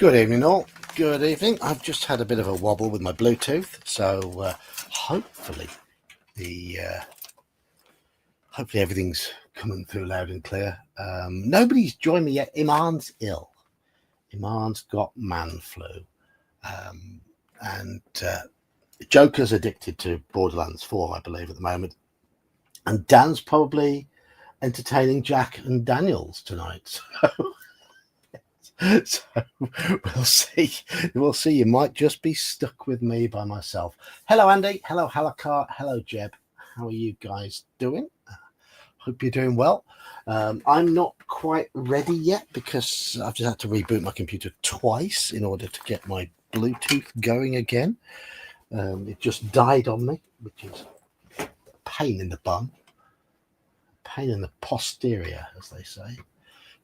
Good evening, all. Good evening. I've just had a bit of a wobble with my Bluetooth, so hopefully everything's coming through loud and clear. Nobody's joined me yet. Iman's ill. Iman's got man flu, and Joker's addicted to Borderlands 4, I believe, at the moment, and Dan's probably entertaining Jack and Daniels tonight. So we'll see. We'll see. You might just be stuck with me by myself. Hello, Andy. Hello, Halakar. Hello, Jeb. How are you guys doing? Hope you're doing well. I'm not quite ready yet because I've just had to reboot my computer twice in order to get my Bluetooth going again. It just died on me, which is a pain in the bum, pain in the posterior, as they say.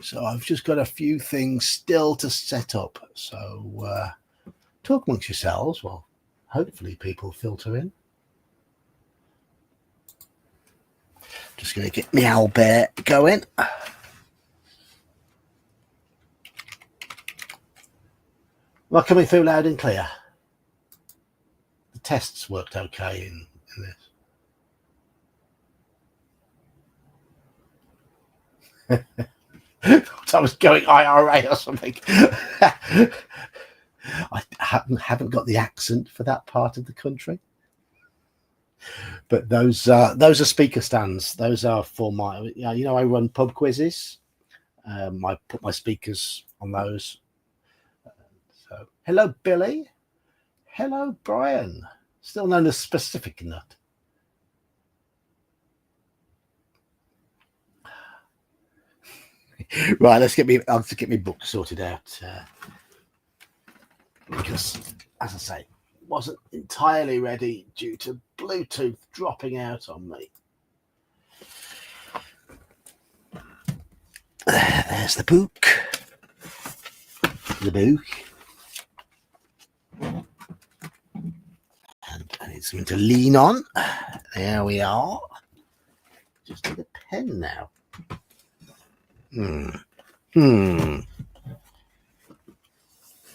So I've just got a few things still to set up. So talk amongst yourselves. Well, hopefully people filter in. Just going to get my Albert going. Am I coming through loud and clear? The tests worked okay in this. I was going IRA or something. I haven't got the accent for that part of the country. But those are speaker stands. Those are for my, I run pub quizzes. I put my speakers on those. So hello, Billy. Hello, Brian. Still known as Specific Nut. Right, I'll just get my book sorted out because, as I say, wasn't entirely ready due to Bluetooth dropping out on me. There's the book. And I need something to lean on. There we are. Just need a pen now.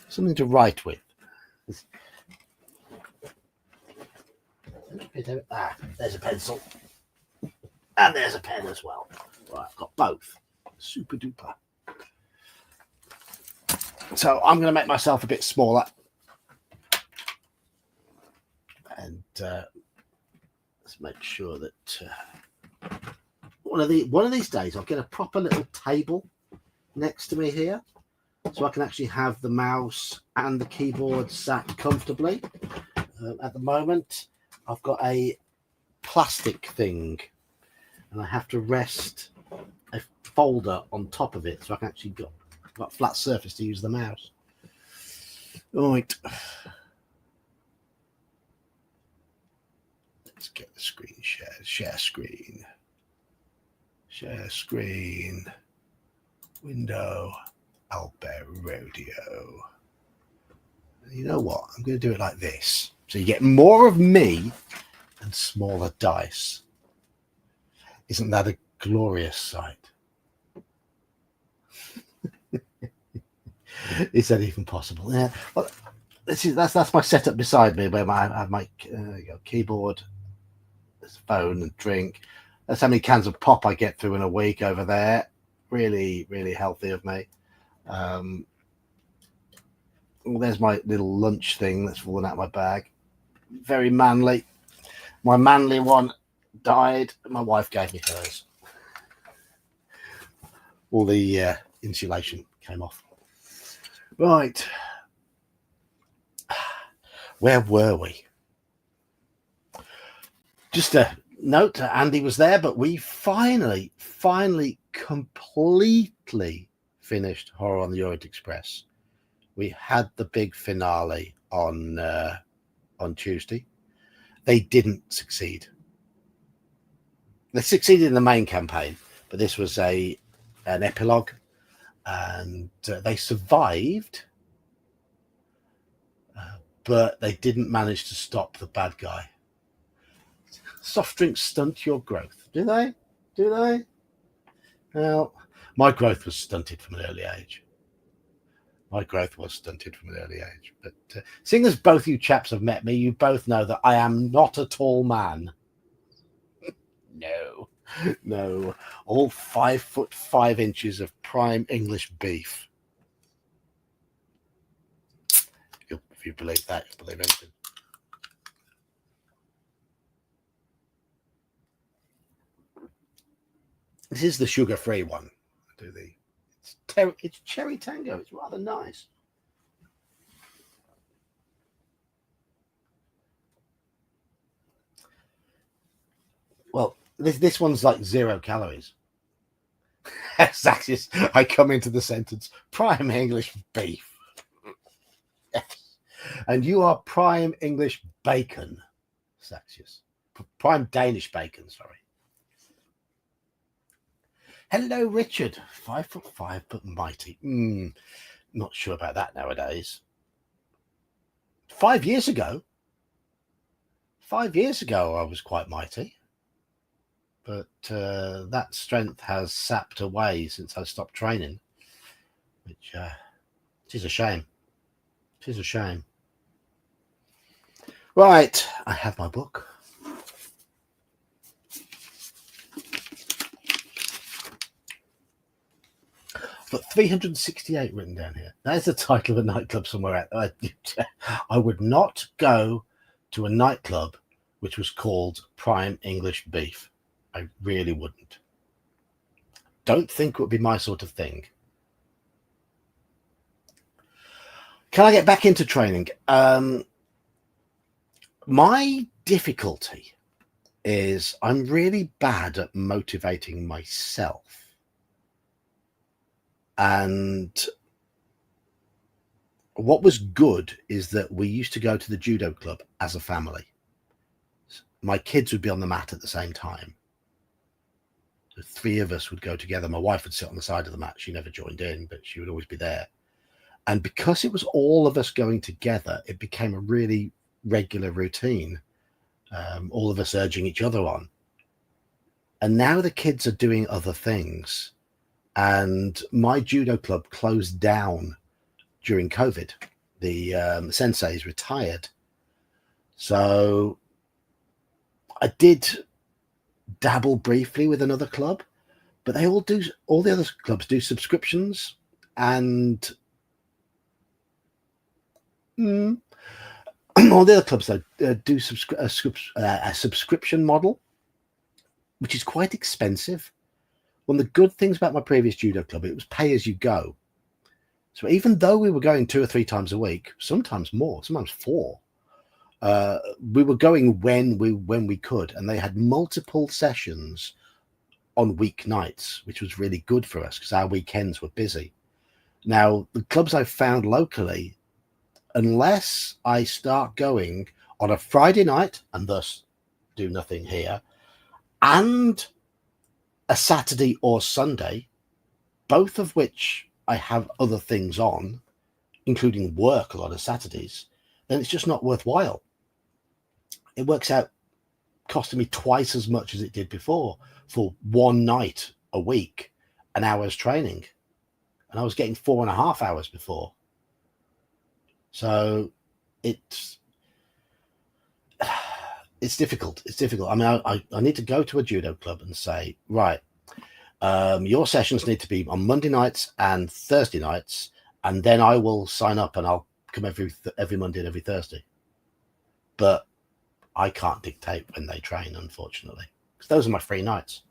Something to write with. There's a pencil. And there's a pen as well. Right, I've got both. Super duper. So I'm going to make myself a bit smaller. And let's make sure that one of these days I'll get a proper little table next to me here, so I can actually have the mouse and the keyboard sat comfortably. At the moment, I've got a plastic thing, and I have to rest a folder on top of it so I can actually got a flat surface to use the mouse. Right. Let's get the screen shared. Share screen. Window. Albert Radio. You know what? I'm going to do it like this. So you get more of me and smaller dice. Isn't that a glorious sight? Is that even possible? Yeah. Well, that's my setup beside me, where I have my keyboard, this phone, and drink. That's how many cans of pop I get through in a week over there. Really, really healthy of me. Well, there's my little lunch thing that's fallen out of my bag. Very manly. My manly one died. My wife gave me hers. All the insulation came off. Right. Where were we? Just a note, Andy was there, but we finally completely finished Horror on the Orient Express. We had the big finale on Tuesday. They didn't succeed. They succeeded in the main campaign, but this was an epilogue, and they survived, but they didn't manage to stop the bad guy. Soft drinks stunt your growth, do they? Well, my growth was stunted from an early age. My growth was stunted from an early age. But seeing as both you chaps have met me, you both know that I am not a tall man. No, all 5'5" of prime English beef. If you believe that, you believe anything. This is the sugar-free one. It's cherry tango. It's rather nice. Well, this one's like 0 calories. Saxius, I come into the sentence, prime English beef. Yes. And you are prime English bacon, Saxius. Prime Danish bacon, sorry. Hello, Richard. 5'5" but mighty. Not sure about that nowadays. 5 years ago, I was quite mighty. But that strength has sapped away since I stopped training, which is a shame. It is a shame. Right, I have my book. I've got 368 written down here. That is the title of a nightclub somewhere. I would not go to a nightclub which was called Prime English Beef. I really wouldn't. Don't think it would be my sort of thing. Can I get back into training? My difficulty is I'm really bad at motivating myself. And what was good is that we used to go to the judo club as a family. My kids would be on the mat at the same time. The 3 of us would go together. My wife would sit on the side of the mat. She never joined in, but she would always be there. And because it was all of us going together, it became a really regular routine. All of us urging each other on. And now the kids are doing other things. And my judo club closed down during COVID. The sensei's retired. So I did dabble briefly with another club, but all the other clubs do subscriptions, and all the other clubs do a subscription model, which is quite expensive. One of the good things about my previous judo club, it was pay as you go. So even though we were going 2 or 3 times a week, sometimes more, sometimes 4, we were going when we could, and they had multiple sessions on weeknights, which was really good for us because our weekends were busy. Now, the clubs I've found locally, unless I start going on a Friday night and thus do nothing here, and a Saturday or Sunday, both of which I have other things on, including work a lot of Saturdays, then it's just not worthwhile. It works out costing me twice as much as it did before for one night a week, an hour's training. And I was getting 4.5 hours before. So it's difficult. It's difficult. I mean, I need to go to a judo club and say, right, your sessions need to be on Monday nights and Thursday nights, and then I will sign up and I'll come every Monday and every Thursday. But I can't dictate when they train, unfortunately, because those are my free nights.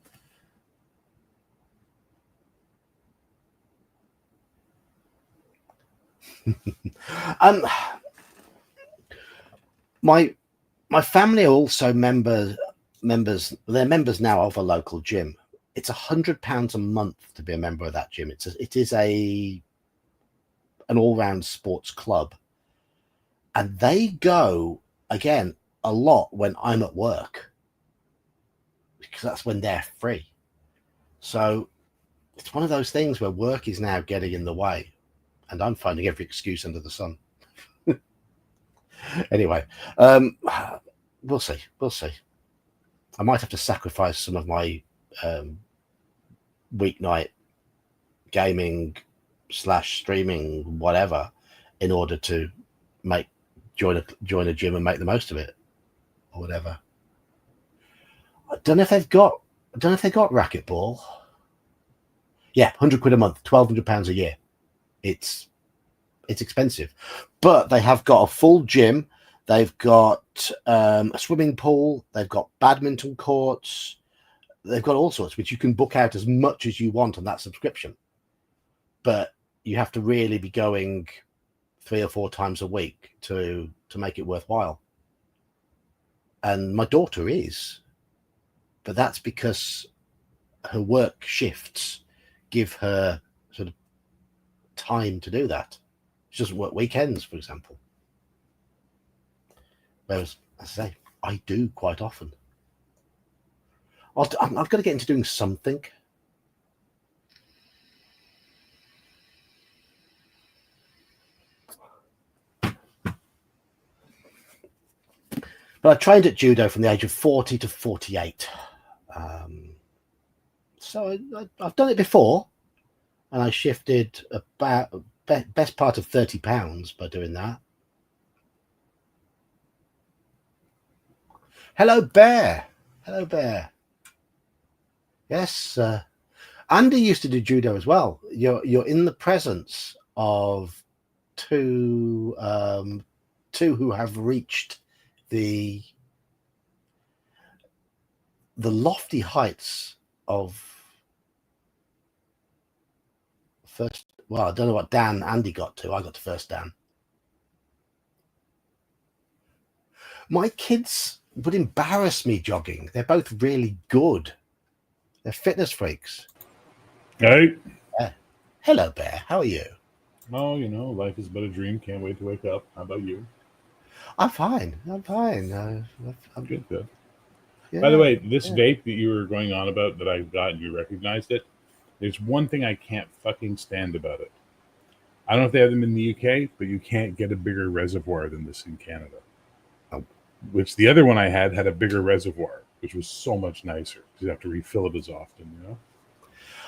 My family are also members. They're members now of a local gym. It's £100 a month to be a member of that gym. It is an all-round sports club, and they go again a lot when I'm at work, because that's when they're free. So it's one of those things where work is now getting in the way, and I'm finding every excuse under the sun. Anyway, we'll see. I might have to sacrifice some of my weeknight gaming /streaming, whatever, in order to join a gym and make the most of it, or whatever. I don't know if they've got racquetball. Yeah, £100 a month, £1,200 a year. It's expensive, but they have got a full gym. They've got a swimming pool. They've got badminton courts. They've got all sorts, which you can book out as much as you want on that subscription. But you have to really be going 3 or 4 times a week to make it worthwhile. And my daughter is, but that's because her work shifts give her sort of time to do that. She doesn't work weekends, for example. Whereas, as I say, I do quite often. I've got to get into doing something. But I trained at judo from the age of 40 to 48. So I've done it before, and I shifted about best part of 30 pounds by doing that. Hello, Bear. Hello, Bear. Yes, Andy used to do judo as well. You're in the presence of two who have reached the lofty heights of first. Well, I don't know what Dan Andy got to. I got to first Dan. My kids would embarrass me jogging. They're both really good. They're fitness freaks. Hey. Hello, Bear. How are you? Oh, life is but a dream. Can't wait to wake up. How about you? I'm fine. I'm fine. I'm good. Yeah, by the way, this vape that you were going on about that I got and you recognized it, there's one thing I can't fucking stand about it. I don't know if they have them in the UK, but you can't get a bigger reservoir than this in Canada. Which the other one I had a bigger reservoir, which was so much nicer because you have to refill it as often,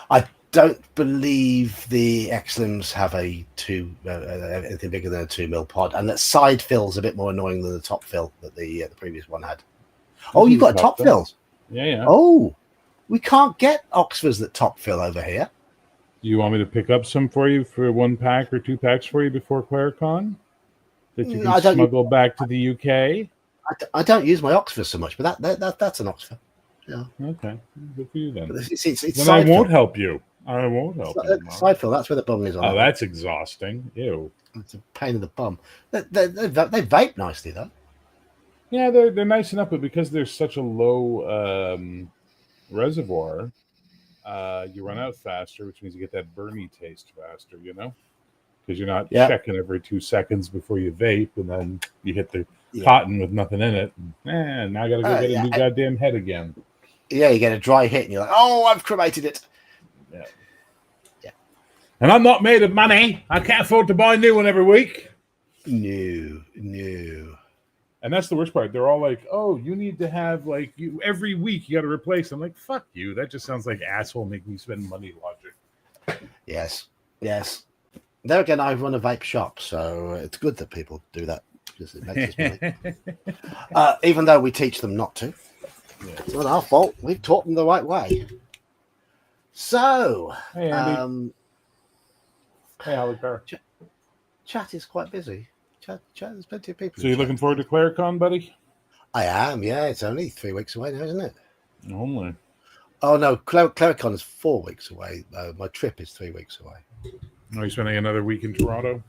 I don't believe the X-Lims have anything bigger than a 2 mil pod, and that side fill's a bit more annoying than the top fill that the previous one had. Oh, you've got a top fill? Yeah. Oh, we can't get Oxfords that top fill over here. Do you want me to pick up some for you for 1 pack or 2 packs for you before ClareCon? That you can smuggle back to the UK? I don't use my Oxford so much, but that's an Oxford. Yeah. Okay. Good for you then. It's then I won't help you. I won't help you. Side fill, that's where the bung is on. Oh, that's exhausting. Ew. It's a pain in the bum. They vape nicely, though. Yeah, they're nice enough, but because there's such a low reservoir, you run out faster, which means you get that burny taste faster, because you're not checking every 2 seconds before you vape, and then you hit the cotton with nothing in it. And now I got to go get a new goddamn head again. Yeah, you get a dry hit, and you're like, oh, I've cremated it. Yeah. And I'm not made of money. I can't afford to buy a new one every week. No. And that's the worst part. They're all like, oh, you need to have, you every week you got to replace. I'm like, fuck you. That just sounds like asshole make me spend money logic. Yes. There again, I run a vape shop, so it's good that people do that because it makes us money. Even though we teach them not to. Yeah. It's not our fault. We've taught them the right way. So, hey, Andy. Hey, Holly Carr. Chat is quite busy. Chat, there's plenty of people. So you're looking forward to ClareCon, buddy? I am, yeah. It's only 3 weeks away now, isn't it? Only. Oh, no. ClareCon is 4 weeks away. My trip is 3 weeks away. Are you spending another week in Toronto?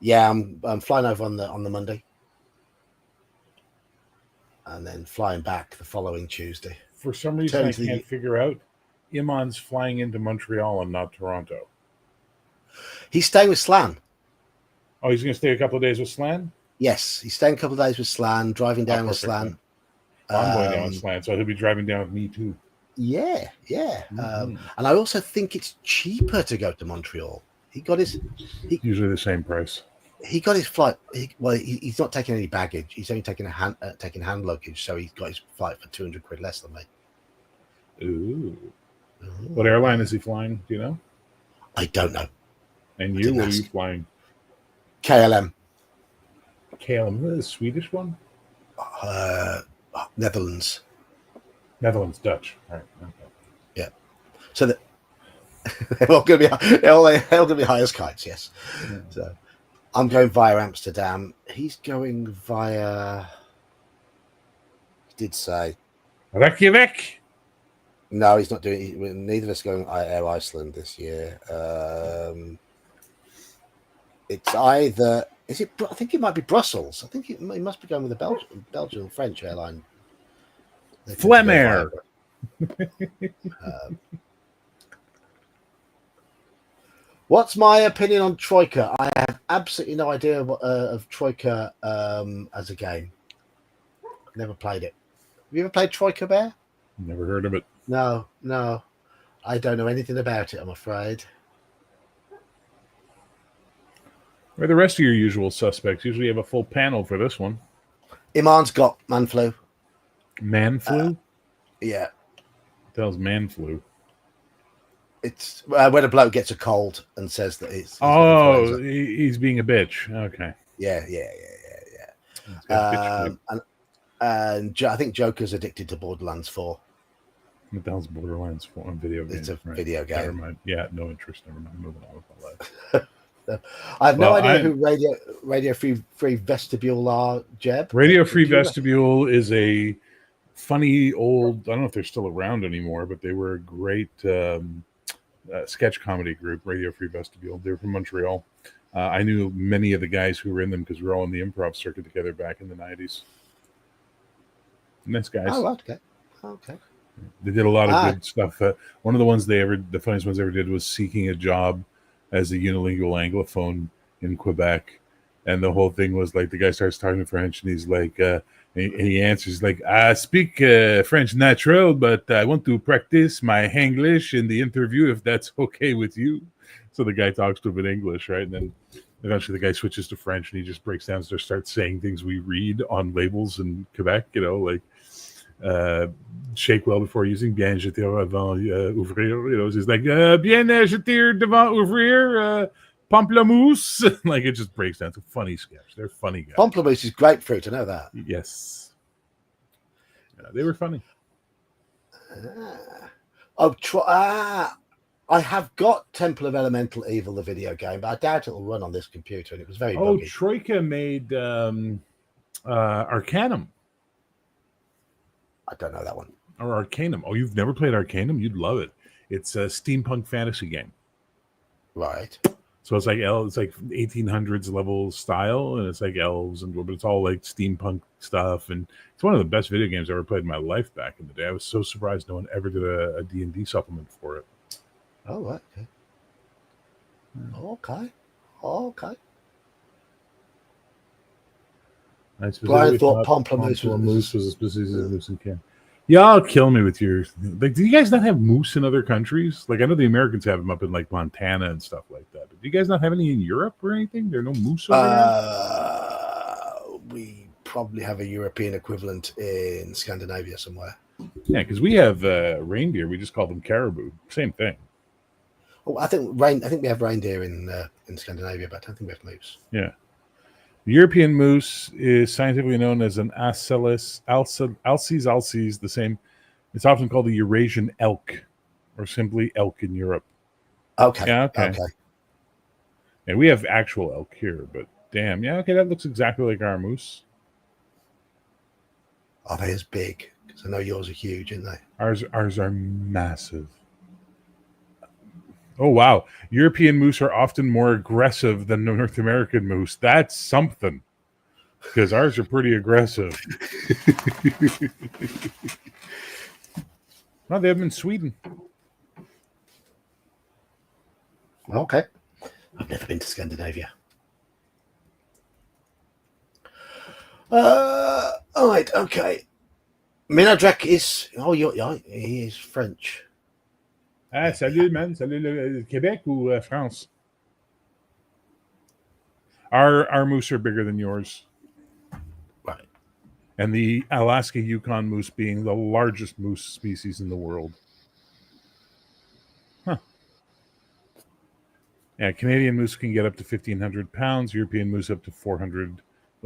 Yeah, I'm flying over on the Monday. And then flying back the following Tuesday. For some reason, I can't figure out. Iman's flying into Montreal and not Toronto. He's staying with Slan. Oh, he's going to stay a couple of days with Slan? Yes, he's staying a couple of days with Slan, driving down with Slan. I'm going down with Slan, so he'll be driving down with me too. Yeah. Mm-hmm. And I also think it's cheaper to go to Montreal. Usually the same price. He got his flight. He's not taking any baggage. He's only taking hand luggage, so he's got his flight for £200 less than me. Ooh. What airline is he flying? Do you know? I don't know. And you, what are you flying? KLM. KLM, the Swedish one? Netherlands. Netherlands, Dutch. All right. Okay. Yeah. So they're all going to be high as kites, yes. Yeah. So I'm going via Amsterdam. He's going via. He did say. Reykjavik. No, he's not doing. Neither of us are going Air Iceland this year. It's either. Is it? I think it might be Brussels. I think he must be going with the Belgian or French airline. Flemair. What's my opinion on Troika? I have absolutely no idea of Troika as a game. Never played it. Have you ever played Troika Bear? Never heard of it. No. I don't know anything about it, I'm afraid. Where the rest of your usual suspects? Usually have a full panel for this one. Iman's got man flu. Man flu? Yeah. What the hell's man flu? It's when a bloke gets a cold and says that it's. He's being a bitch. Okay. Yeah. And I think Joker's addicted to Borderlands 4. What the hell's Borderlands 4 on video game? It's a video game. Never mind. Yeah, no interest. Never mind. Moving on with my life. I have no idea who Radio Free Vestibule are, Jeb. Radio Free Vestibule is a funny old. I don't know if they're still around anymore, but they were a great sketch comedy group. Radio Free Vestibule. They're from Montreal. I knew many of the guys who were in them because we were all in the improv circuit together back in the 90s. Nice guys. Oh, okay. They did a lot of good stuff. One of the funniest ones they ever did was Seeking a Job as a unilingual Anglophone in Quebec. And the whole thing was like the guy starts talking French and he's like, he answers like, I speak French natural, but I want to practice my English in the interview if that's okay with you. So the guy talks to him in English, right? And then eventually the guy switches to French and he just breaks down and starts saying things we read on labels in Quebec, like shake well before using, bien jeter avant ouvrir, he's like bien jeter devant ouvrir, pamplemousse. Like it just breaks down. It's a funny sketch. They're funny guys. Pamplemousse is grapefruit, I know that. Yes. They were funny. I have got Temple of Elemental Evil, the video game, but I doubt it'll run on this computer, and it was very buggy. Troika made Arcanum. I don't know that one. Or Arcanum. Oh, you've never played Arcanum? You'd love it. It's a steampunk fantasy game. Right. So it's like 1800s level style, and it's like elves, but it's all like steampunk stuff. And it's one of the best video games I ever played in my life back in the day. I was so surprised no one ever did a D&D supplement for it. Oh, right. Okay. Brian thought Pamplemousse was a species of moose and can. Y'all kill me with your do you guys not have moose in other countries? Like I know the Americans have them up in like Montana and stuff like that. But do you guys not have any in Europe or anything? There are no moose over there? We probably have a European equivalent in Scandinavia somewhere. Yeah, because we have reindeer. We just call them caribou. Same thing. Oh, I think we have reindeer in Scandinavia, but I don't think we have moose. Yeah. The European moose is scientifically known as an Alces alces, the same. It's often called the Eurasian elk, or simply elk in Europe. Okay. Yeah, okay. And we have actual elk here, but damn, yeah, okay, that looks exactly like our moose. Are they as big? Because I know yours are huge, aren't they? Ours are massive. Oh, wow. European moose are often more aggressive than the North American moose. That's something. Because ours are pretty aggressive. No, they have them in Sweden. Okay. I've never been to Scandinavia. All right, okay. Minadrek is... he is French. Ah, salut, man. Salut, le Québec ou France? Our moose are bigger than yours. Right. And the Alaska Yukon moose being the largest moose species in the world. Huh. Yeah, Canadian moose can get up to 1,500 pounds. European moose up to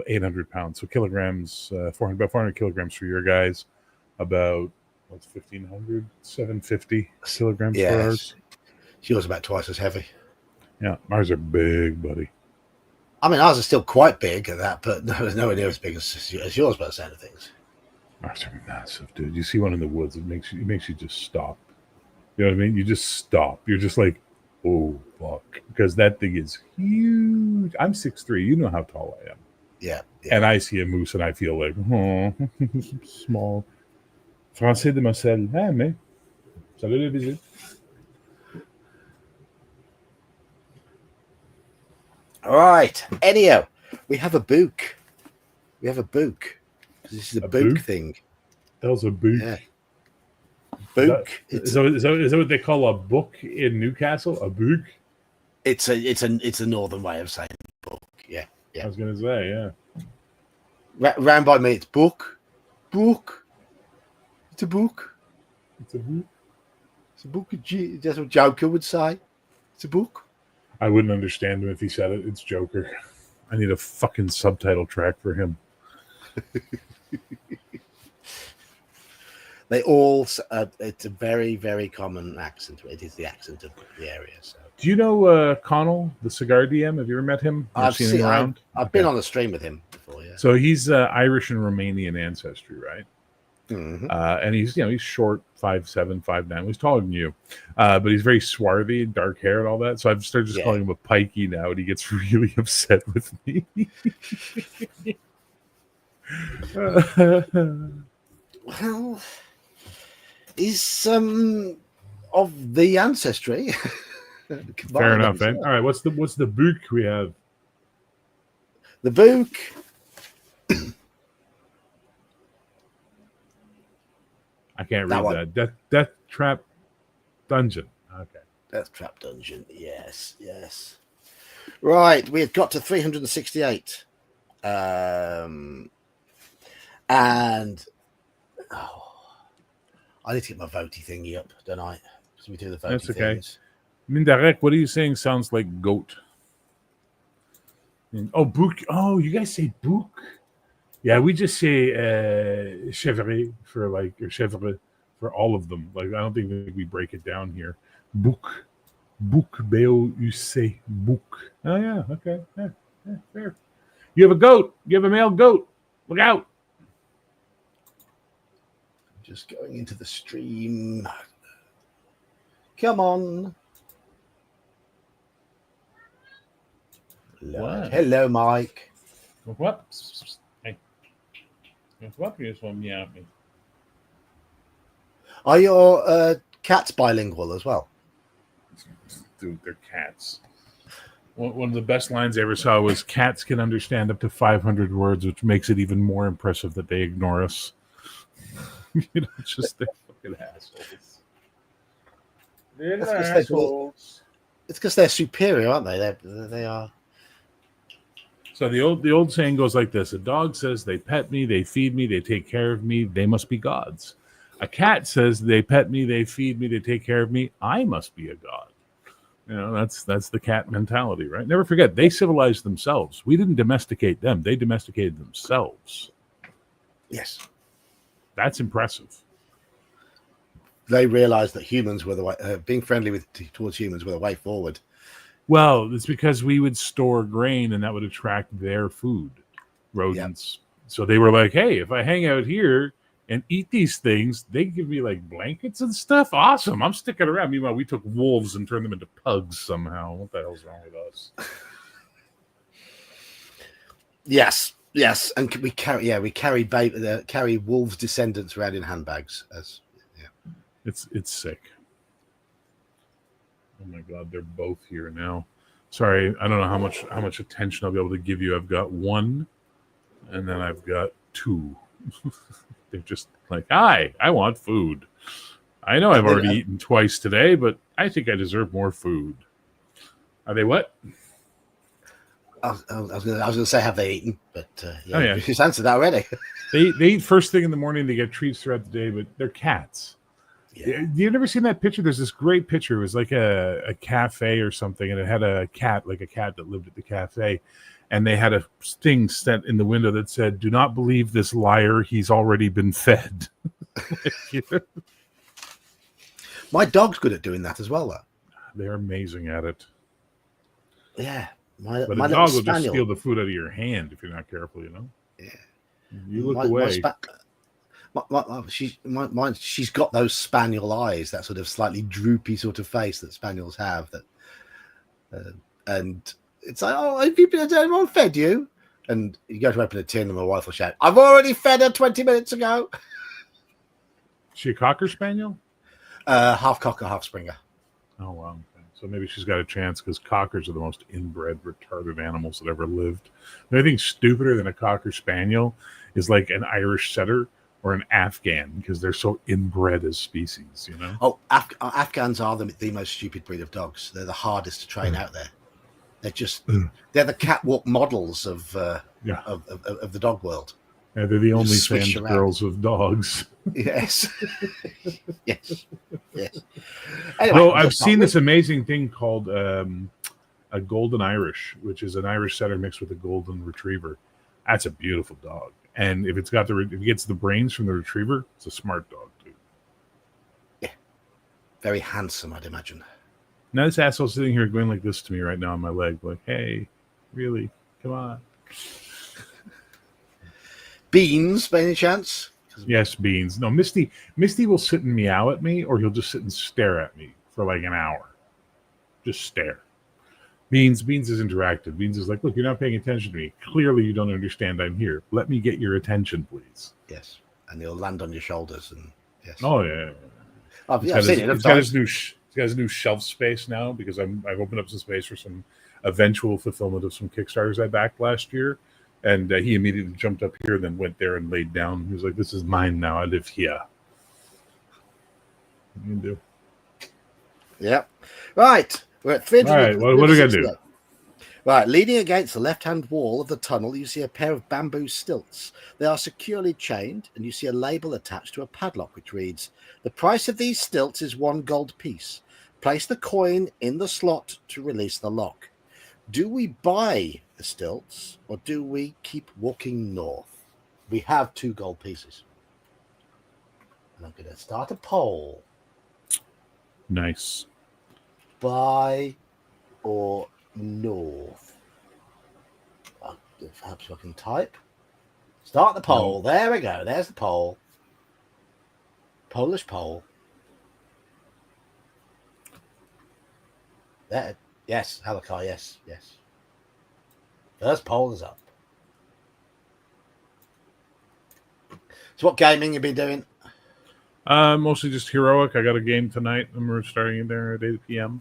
800 pounds. So kilograms, 400, about 400 kilograms for your guys. About, what's 1,500? 750 kilograms for ours. She was about twice as heavy. Yeah, ours are big, buddy. I mean, ours are still quite big at that, but nowhere near as big as yours by the sound of things. Ours are massive, dude. You see one in the woods, it makes you just stop. You know what I mean? You just stop. You're just like, oh fuck, because that thing is huge. I'm 6'3". You know how tall I am. Yeah. And I see a moose and I feel like, oh, small. Français de Marcel. Ah, mais salut les visites. All right, Ennio, we have a book. This is a book thing. That was a book. Yeah. Book. Is that what they call a book in Newcastle? A book? It's a northern way of saying book. Yeah. I was gonna say, yeah. Round by me, it's book. It's a book. It's a book. It's a book. That's what Joker would say. It's a book. I wouldn't understand him if he said it. It's Joker. I need a fucking subtitle track for him. They all. It's a very, very common accent. It is the accent of the area. So. Do you know Connell, the cigar DM? Have you ever met him? I've seen him around. I've been on the stream with him before. Yeah. So he's Irish and Romanian ancestry, right? Mm-hmm. And he's short, 5'7", 5'9". He's taller than you, but he's very swarthy, dark hair, and all that. So I've started just calling him a pikey now, and he gets really upset with me. Well, he's of the ancestry. Fair enough. Eh? All right, what's the book we have? The book. I can't read that. Deathtrap Dungeon. Okay. Deathtrap Dungeon. Yes. Right, we had got to 368. And I need to get my votey thingy up, don't I? So we do the votey. That's okay. Things. Mindarek, what are you saying? Sounds like goat. Oh, book. Oh, you guys say book? Yeah, we just say chèvre for or chèvre for all of them. Like, I don't think we break it down here. Book, B-O-U-C, book. Oh yeah, okay, yeah, fair. You have a goat. You have a male goat. Look out! Just going into the stream. Come on. Hello, Mike. What? Hey. What? You just want to meow at me. Are your cats bilingual as well? Dude, they're cats. One of the best lines I ever saw was, cats can understand up to 500 words, which makes it even more impressive that they ignore us. They're fucking assholes. They're assholes. It's because they're superior, aren't they? They are. So the old saying goes like this: a dog says they pet me, they feed me, they take care of me, they must be gods. A cat says they pet me, they feed me, they take care of me, I must be a god. That's the cat mentality, right? Never forget, they civilized themselves. We didn't domesticate them; they domesticated themselves. Yes, that's impressive. They realized that humans were the way. Being friendly towards humans were the way forward. Well, it's because we would store grain, and that would attract their food, rodents. Yep. So they were like, "Hey, if I hang out here and eat these things, they give me like blankets and stuff. Awesome! I'm sticking around." Meanwhile, we took wolves and turned them into pugs somehow. What the hell's wrong with us? Yes, and we carry wolves' descendants around in handbags. It's sick. Oh my God, they're both here now. Sorry, I don't know how much attention I'll be able to give you. I've got one, and then I've got two. They're just like, hi, I want food. I know I've already eaten twice today, but I think I deserve more food. Are they what? I was going to say, have they eaten? But yeah. You just answered that already. They eat first thing in the morning. They get treats throughout the day, but they're cats. Yeah. You've never seen that picture? There's this great picture. It was like a cafe or something, and it had a cat, like a cat that lived at the cafe. And they had a thing set in the window that said, "Do not believe this liar. He's already been fed." My dog's good at doing that as well, though. They're amazing at it. Yeah. My But a little dog will just steal spaniel. the food out of your hand if you're not careful, Yeah. You look My away. She's got those spaniel eyes, that sort of slightly droopy sort of face that spaniels have. And it's like, oh, has anyone fed you? And you go to open a tin, and my wife will shout, "I've already fed her 20 minutes ago." Is she a Cocker Spaniel? Half cocker, half springer. Oh, wow. Okay. So maybe she's got a chance because cockers are the most inbred, retarded animals that ever lived. The only thing stupider than a Cocker Spaniel is like an Irish setter or an Afghan because they're so inbred as species, Oh, Afghans are the most stupid breed of dogs. They're the hardest to train out there. They're the catwalk models of the dog world. Yeah, they're the OnlyFans girls of dogs. Yes. yes. Anyway, no, I've seen this amazing thing called a Golden Irish, which is an Irish setter mixed with a Golden Retriever. That's a beautiful dog. And if it gets the brains from the retriever, it's a smart dog, too. Yeah. Very handsome, I'd imagine. Now this asshole's sitting here going like this to me right now on my leg, like, hey, really? Come on. Beans, by any chance? Yes, Beans. No, Misty will sit and meow at me, or he'll just sit and stare at me for like an hour. Just stare. Beans is interactive. Beans is like, look, you're not paying attention to me. Clearly you don't understand I'm here. Let me get your attention, please. Yes. And he'll land on your shoulders. And yes. Oh, yeah. I've seen it. He's got his new shelf space now because I've opened up some space for some eventual fulfillment of some Kickstarters I backed last year. And he immediately jumped up here, then went there and laid down. He was like, this is mine now. I live here. What do you do? Yep. Right. We're at 300. All right. What do we got to do? Right. Leaning against the left-hand wall of the tunnel, you see a pair of bamboo stilts. They are securely chained, and you see a label attached to a padlock, which reads, "The price of these stilts is 1 gold piece. Place the coin in the slot to release the lock. Do we buy the stilts, or do we keep walking north?" We have 2 gold pieces. And I'm going to start a poll. Nice. Buy or north? Perhaps I can type. Start the poll. No. There we go. There's the poll. Polish poll. There. Yes, Halakar. Yes. First poll is up. So what gaming you been doing? Mostly just heroic. I got a game tonight, and we're starting in there at 8 p.m.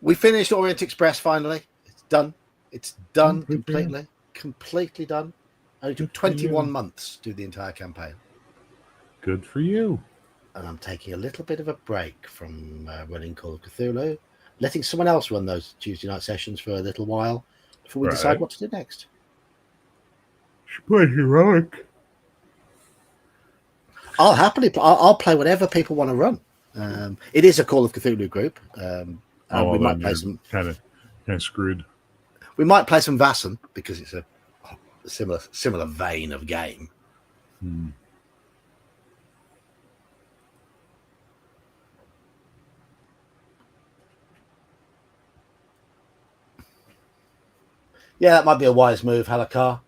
We finished Orient Express finally. It's done. It's done completely. Completely done. Only took 21 months to do the entire campaign. Good for you. And I'm taking a little bit of a break from running Call of Cthulhu, letting someone else run those Tuesday night sessions for a little while before we decide what to do next. Should play heroic. I'll happily. I'll play whatever people want to run. It is a Call of Cthulhu group. We might play some kind of screwed. We might play some Vaesen because it's a similar vein of game. Yeah, that might be a wise move, Halakar.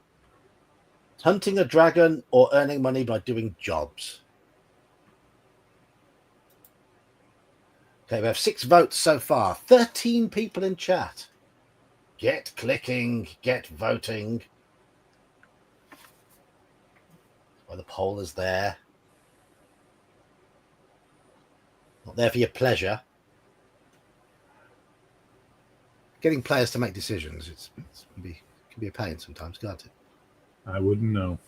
Hunting a dragon or earning money by doing jobs. Okay, we have 6 votes so far. 13 people in chat. Get clicking, get voting. Well, the poll is there. Not there for your pleasure. Getting players to make decisions, it can be a pain sometimes, can't it? I wouldn't know.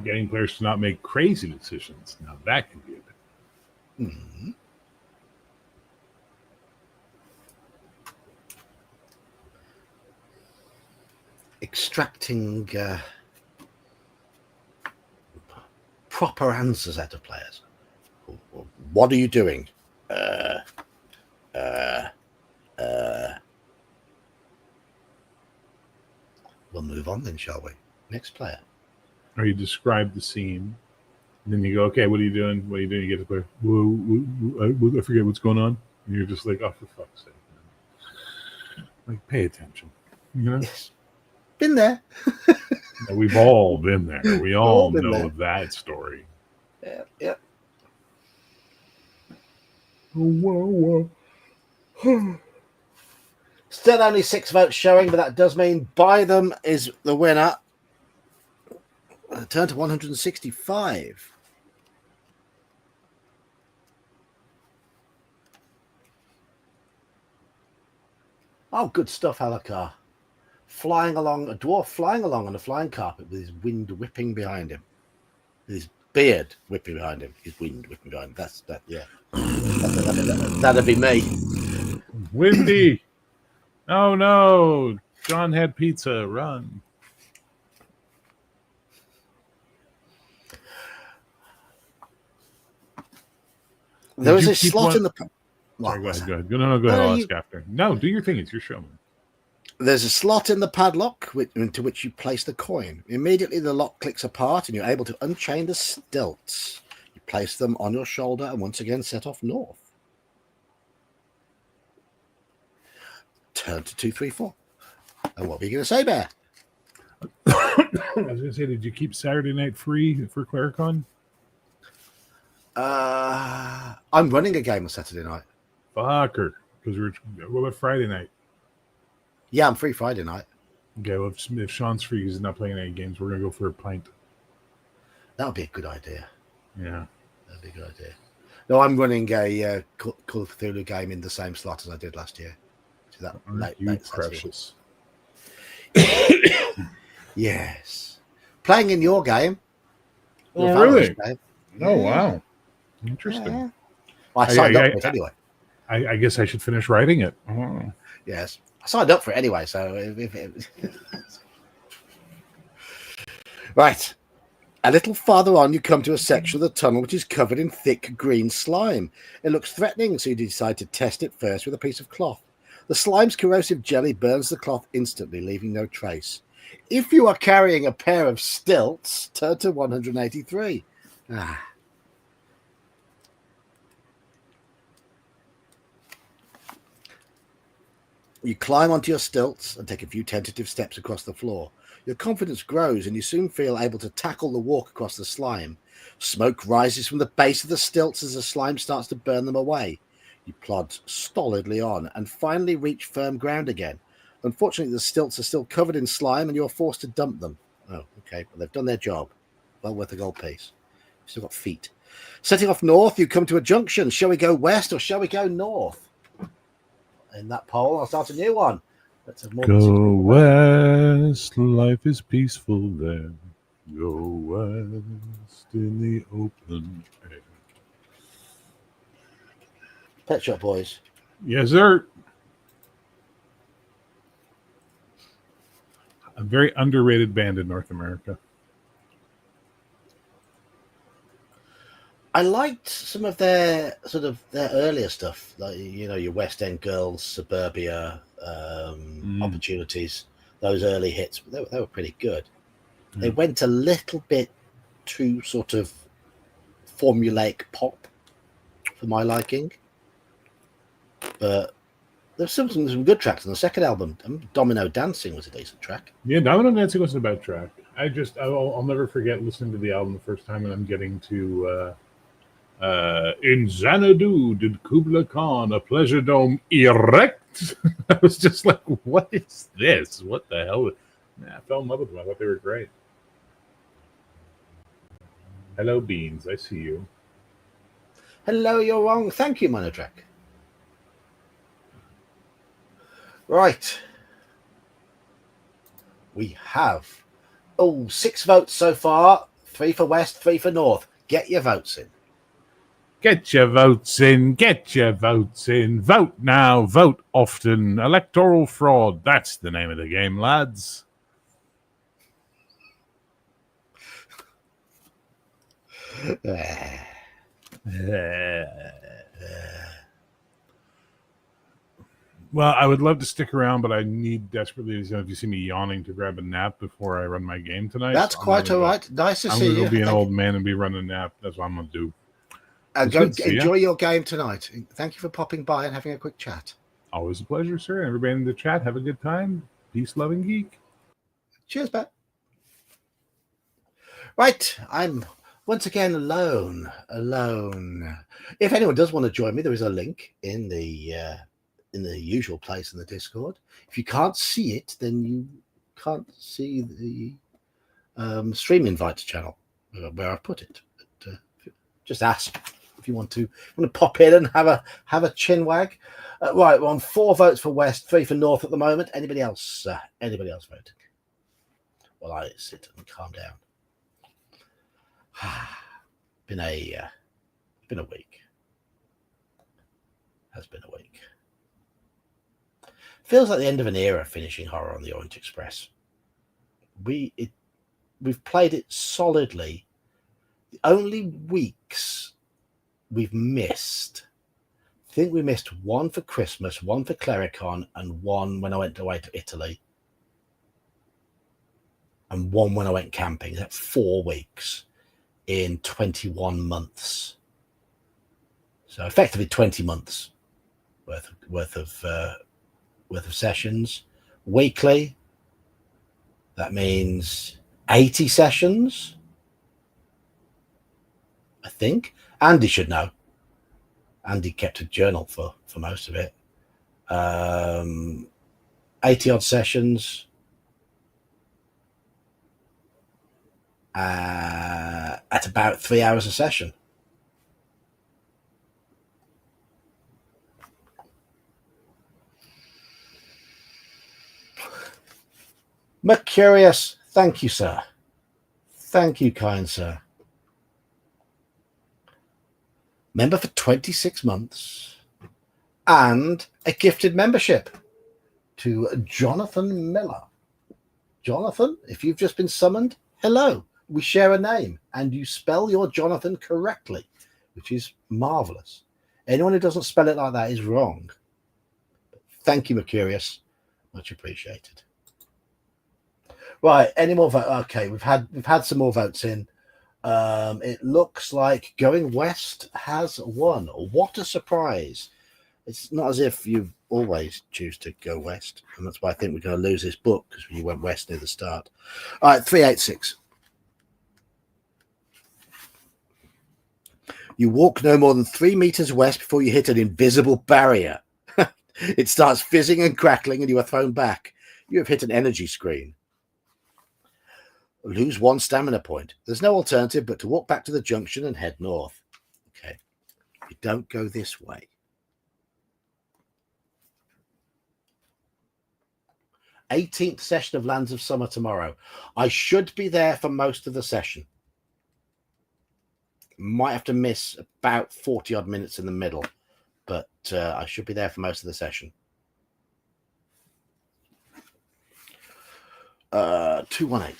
Getting players to not make crazy decisions, now that can be a bit. Mm-hmm. Extracting proper answers out of players. What are you doing? We'll move on then, shall we? Next player. Or you describe the scene, and then you go, okay, what are you doing? What are you doing? You get to play, I forget what's going on. And you're just like, oh, for fuck's sake. Man. Like, pay attention. You know? Yes. Been there. We've all been there. We all been know there. that story. Yeah. Whoa. Still only 6 votes showing, but that does mean Buy Them is the winner. Turn to 165. Oh, good stuff, Halakar. A dwarf flying along on a flying carpet with his wind whipping behind him. With his beard whipping behind him. His wind whipping behind him. Yeah. That'd be me. Windy. Oh, no. John had pizza. Run. There was a slot in the... Sorry, go ahead. No, go ahead. I'll ask after. No, do your thing. It's your show, man. There's a slot in the padlock into which you place the coin. Immediately, the lock clicks apart and you're able to unchain the stilts. You place them on your shoulder and once again set off north. Turn to 234. And what were you going to say, Bear? I was going to say, did you keep Saturday night free for Claricon? I'm running a game on Saturday night. Fucker. Because what about Friday night? Yeah, I'm free Friday night. Okay, well, if Sean's free, he's not playing any games. We're going to go for a pint. That would be a good idea. Yeah. That'd be a good idea. No, I'm running a Call of Cthulhu game in the same slot as I did last year. So that late precious. Yes. Playing in your game. Oh, really? Game. Oh, wow. Interesting. Yeah. Well, I signed up for it anyway. I guess I should finish writing it. Oh. Yes. I signed up for it anyway, so... Right. A little farther on, you come to a section of the tunnel which is covered in thick green slime. It looks threatening, so you decide to test it first with a piece of cloth. The slime's corrosive jelly burns the cloth instantly, leaving no trace. If you are carrying a pair of stilts, turn to 183. You climb onto your stilts and take a few tentative steps across the floor. Your confidence grows and you soon feel able to tackle the walk across the slime. Smoke rises from the base of the stilts as the slime starts to burn them away. You plod stolidly on and finally reach firm ground again. Unfortunately, the stilts are still covered in slime and you're forced to dump them. Oh, okay. Well, they've done their job. Well worth a gold piece. Still got feet. Setting off north, you come to a junction. Shall we go west or shall we go north? In that poll, I'll start a new one. Go west, life is peaceful there. Go west in the open air. Pet Shop Boys. Yes, sir. A very underrated band in North America. I liked some of their earlier stuff, like your West End Girls, Suburbia, Opportunities. Those early hits, they were pretty good. They went a little bit too sort of formulaic pop for my liking, but there's some good tracks on the second album. Domino Dancing was a decent track. Yeah, Domino Dancing wasn't a bad track. I'll never forget listening to the album the first time, and I'm getting to in Xanadu did Kubla Khan a pleasure dome erect? I was just like, what is this? What the hell? I fell in love with them. I thought they were great. Hello, Beans. I see you. Hello, you're wrong. Thank you, Monotrack. Right. We have 6 votes so far. 3 for West, 3 for North. Get your votes in. Get your votes in. Get your votes in. Vote now. Vote often. Electoral fraud. That's the name of the game, lads. Well, I would love to stick around, but I need desperately, if you see me yawning, to grab a nap before I run my game tonight. That's so quite all right. Nice to I'm see going to you. go be an old man and be running a nap. That's what I'm going to do. And go enjoy your game tonight. Thank you for popping by and having a quick chat. Always a pleasure, sir. Everybody in the chat, have a good time. Peace, love, and geek. Cheers, Pat. Right, I'm once again alone. If anyone does want to join me, there is a link in the usual place in the Discord. If you can't see it, then you can't see the stream invites channel where I've put it. But, just ask if you want to pop in and have a chin wag. Right, we're on 4 votes for West, 3 for North at the moment. Anybody else? Anybody else voting? Well, I sit and calm down. Been a week. Has been a week. Feels like the end of an era finishing Horror on the Orient Express. We've played it solidly. The only weeks we've missed, I think we missed one for Christmas, one for Clericon, and one when I went away to Italy, and one when I went camping. That's 4 weeks in 21 months. So effectively 20 months worth of sessions weekly. That means 80 sessions, I think. Andy should know. Andy kept a journal for most of it. 80 odd sessions at about 3 hours a session. Mercurius, thank you, sir. Thank you, kind sir. Member for 26 months and a gifted membership to Jonathan Miller. Jonathan, if you've just been summoned, hello. We share a name and you spell your Jonathan correctly, which is marvelous. Anyone who doesn't spell it like that is wrong. Thank you, Mercurius. Much appreciated. Right, any more votes? Okay, we've had some more votes in. It looks like Going West has won. What a surprise. It's not as if you always choose to go west, and that's why I think we're going to lose this book, because you went west near the start. All right, 386. You walk no more than 3 meters west before you hit an invisible barrier. It starts fizzing and crackling and you are thrown back. You have hit an energy screen. Lose 1 stamina point. There's no alternative but to walk back to the junction and head north. Okay, you don't go this way. 18th session of Lands of Summer tomorrow. I should be there for most of the session. Might have to miss about 40 odd minutes in the middle, but I should be there for most of the session. 218.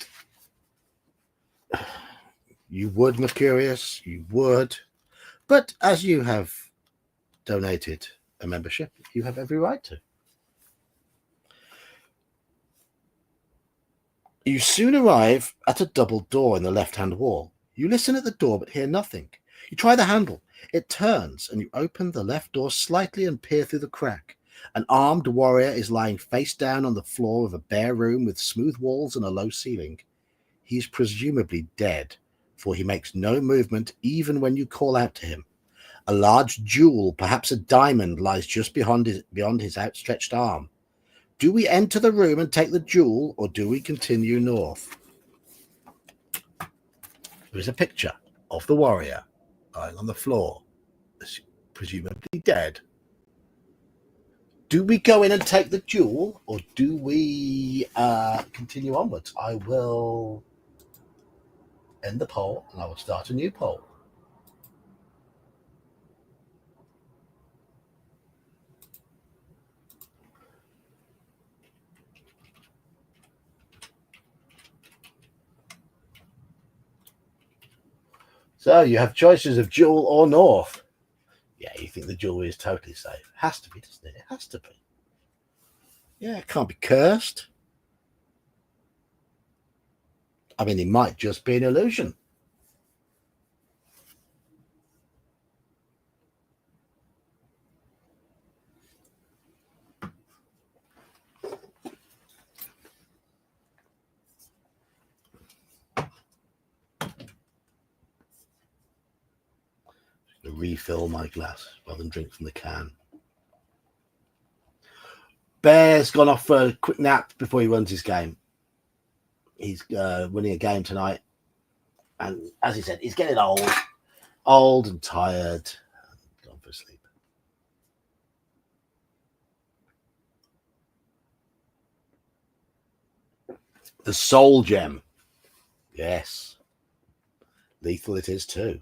You would, Mercurius, you would. But as you have donated a membership, you have every right to. You soon arrive at a double door in the left-hand wall. You listen at the door but hear nothing. You try the handle. It turns and you open the left door slightly and peer through the crack. An armed warrior is lying face down on the floor of a bare room with smooth walls and a low ceiling. He is presumably dead, for he makes no movement even when you call out to him. A large jewel, perhaps a diamond, lies just beyond his outstretched arm. Do we enter the room and take the jewel, or do we continue north? There is a picture of the warrior lying on the floor, presumably dead. Do we go in and take the jewel, or do we continue onwards? I will end the poll, and I will start a new poll. So you have choices of Jewel or North. Yeah, you think the jewelry is totally safe. Has to be, doesn't it? It has to be. Yeah, it can't be cursed. I mean, it might just be an illusion. Refill my glass rather than drink from the can. Bear's gone off for a quick nap before he runs his game. He's winning a game tonight, and as he said, he's getting old and tired. Gone for sleep. The Soul Gem. Yes. Lethal it is too.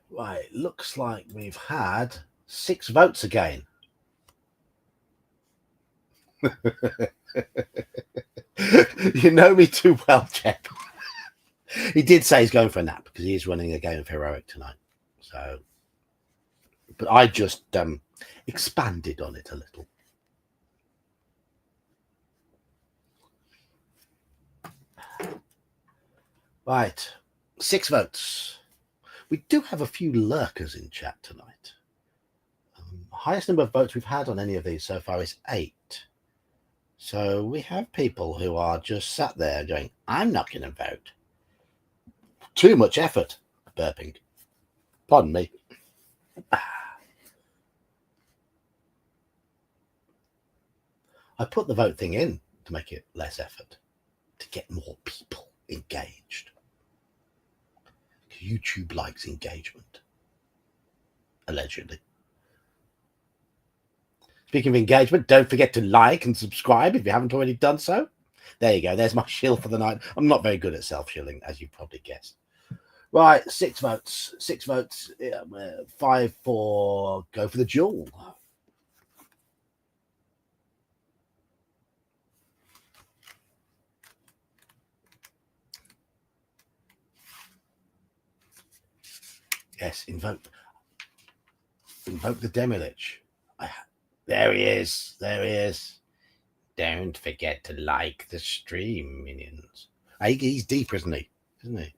Right, looks like we've had 6 votes again. You know me too well, Jeb. He did say he's going for a nap because he is running a game of Heroic tonight. So, but I just expanded on it a little. Right, 6 votes. We do have a few lurkers in chat tonight. Highest number of votes we've had on any of these so far is 8. So we have people who are just sat there going, I'm not going to vote. Too much effort. Burping. Pardon me. I put the vote thing in to make it less effort, to get more people engaged. YouTube likes engagement. Allegedly. Speaking of engagement, don't forget to like and subscribe if you haven't already done so. There you go. There's my shill for the night. I'm not very good at self-shilling, as you probably guessed. Right, 6 votes. 6 votes. 5 for go for the jewel. Yes, invoke the Demilich. There he is. There he is. Don't forget to like the stream, minions. He's deep, isn't he? Isn't he?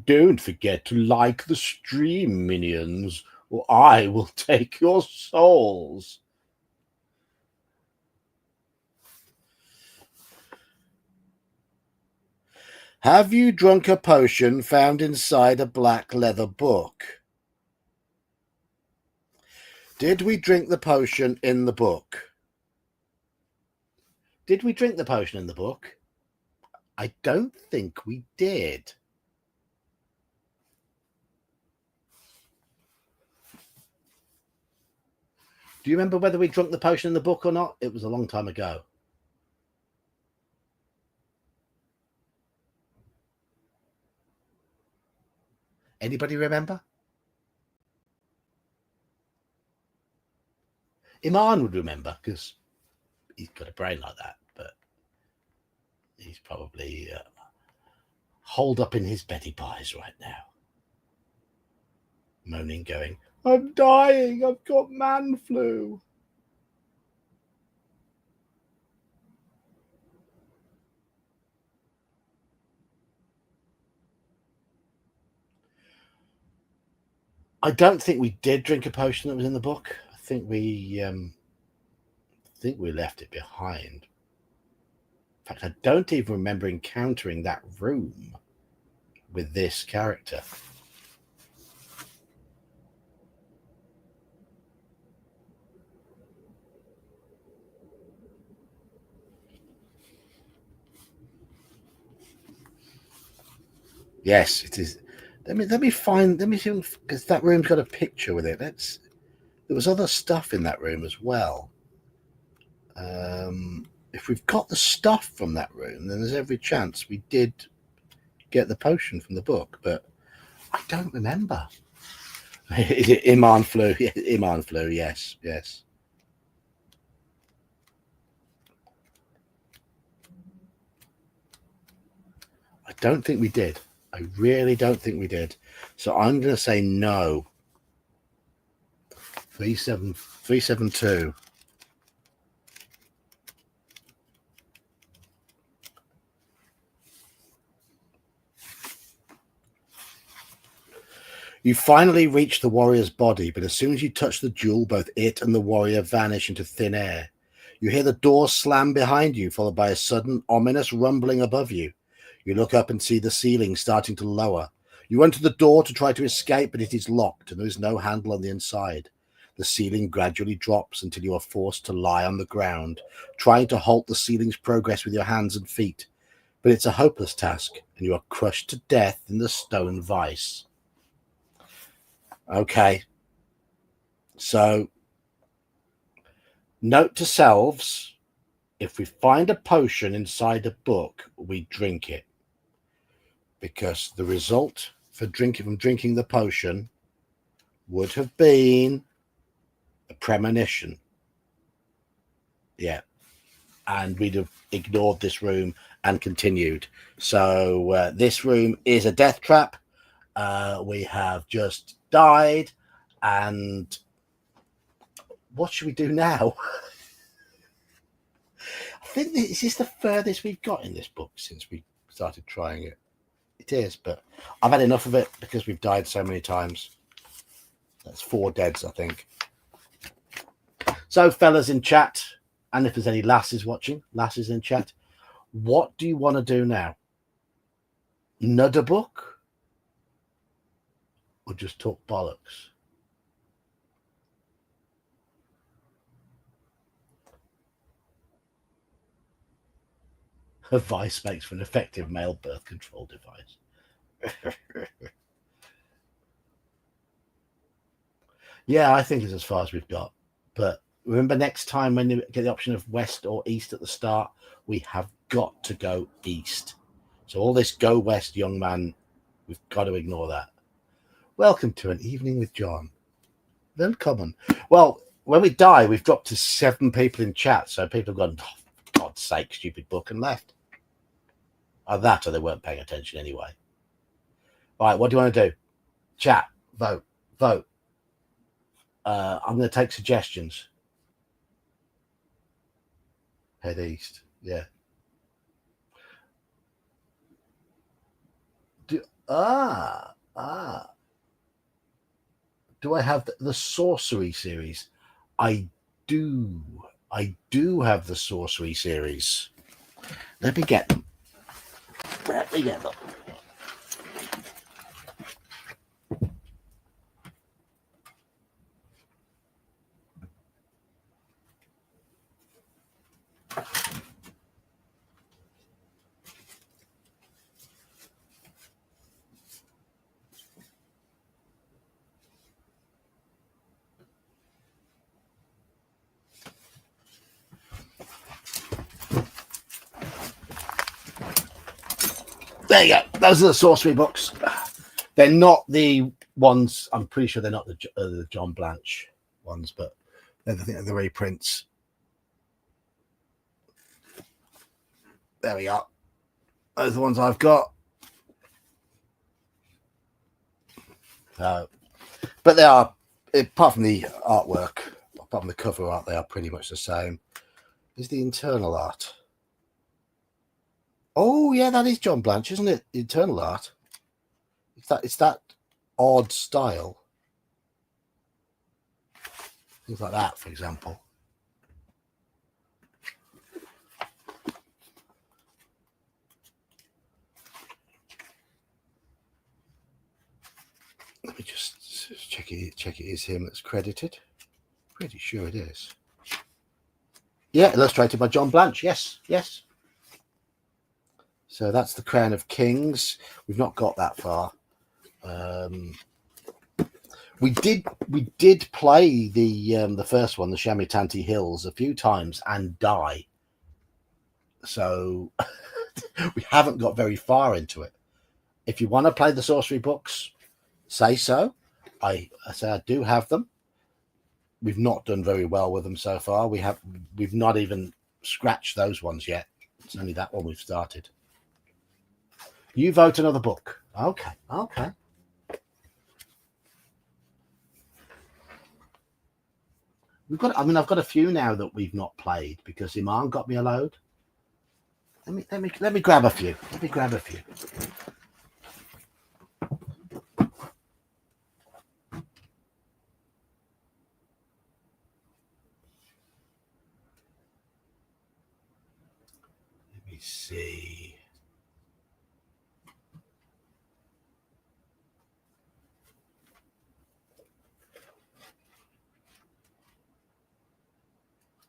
Don't forget to like the stream, minions, or I will take your souls. Have you drunk a potion found inside a black leather book? Did we drink the potion in the book? Did we drink the potion in the book? I don't think we did. Do you remember whether we drank the potion in the book or not? It was a long time ago. Anybody remember? Iman would remember because he's got a brain like that, but he's probably holed up in his Betty Pies right now. Moaning, going, I'm dying, I've got man flu. I don't think we did drink a potion that was in the book. I think we left it behind. In fact, I don't even remember encountering that room with this character. Yes, it is. Let me see, because that room's got a picture with it. There was other stuff in that room as well. If we've got the stuff from that room, then there's every chance we did get the potion from the book, but I don't remember. Is it Iman flu? Iman flu, yes. don't think we did. I really don't think we did. So I'm going to say no. 372. You finally reach the warrior's body, but as soon as you touch the jewel, both it and the warrior vanish into thin air. You hear the door slam behind you, followed by a sudden, ominous rumbling above you. You look up and see the ceiling starting to lower. You run to the door to try to escape, but it is locked and there is no handle on the inside. The ceiling gradually drops until you are forced to lie on the ground, trying to halt the ceiling's progress with your hands and feet. But it's a hopeless task, and you are crushed to death in the stone vice. Okay. So, note to selves, if we find a potion inside a book, we drink it. Because the result from drinking the potion would have been a premonition. Yeah. And we'd have ignored this room and continued. So this room is a death trap. We have just died, and what should we do now? I think this is the furthest we've got in this book since we started trying it. It is, but I've had enough of it because we've died so many times. That's 4 deads, I think. So, fellas in chat, and if there's any lasses watching, lasses in chat, what do you want to do now? Another book? Or just talk bollocks? A vice makes for an effective male birth control device. Yeah, I think it's as far as we've got. But remember, next time when you get the option of west or east at the start, we have got to go east. So all this go west, young man, we've got to ignore that. Welcome to an evening with John. Welcome. Well, when we die, we've dropped to 7 people in chat. So people have gone, oh, for God's sake, stupid book, and left. Either that or they weren't paying attention anyway. All right, what do you want to do? Chat, vote. I'm going to take suggestions. Head east. Yeah. Do I have the sorcery series? I do have the sorcery series. Let me get them. There you go. Those are the sorcery books. They're not the ones. I'm pretty sure they're not the John Blanche ones, but they're the reprints. There we are. Those are the ones I've got. But they are, apart from the artwork, apart from the cover art, they are pretty much the same. Is the internal art? Oh yeah, that is John Blanche, isn't it? The internal art. It's that odd style. Things like that, for example. Let me just check it. Check it is him that's credited. Pretty sure it is. Yeah, illustrated by John Blanche. Yes. So that's the Crown of Kings. We've not got that far. We did play the first one, the Shamitanti Hills, a few times and die. So we haven't got very far into it. If you want to play the sorcery books, say so. I say I do have them. We've not done very well with them so far. We've not even scratched those ones yet. It's only that one we've started. You vote another book. Okay. Okay. We've got. I mean, I've got a few now that we've not played because Iman got me a load. Let me grab a few. Let me grab a few. Let me see.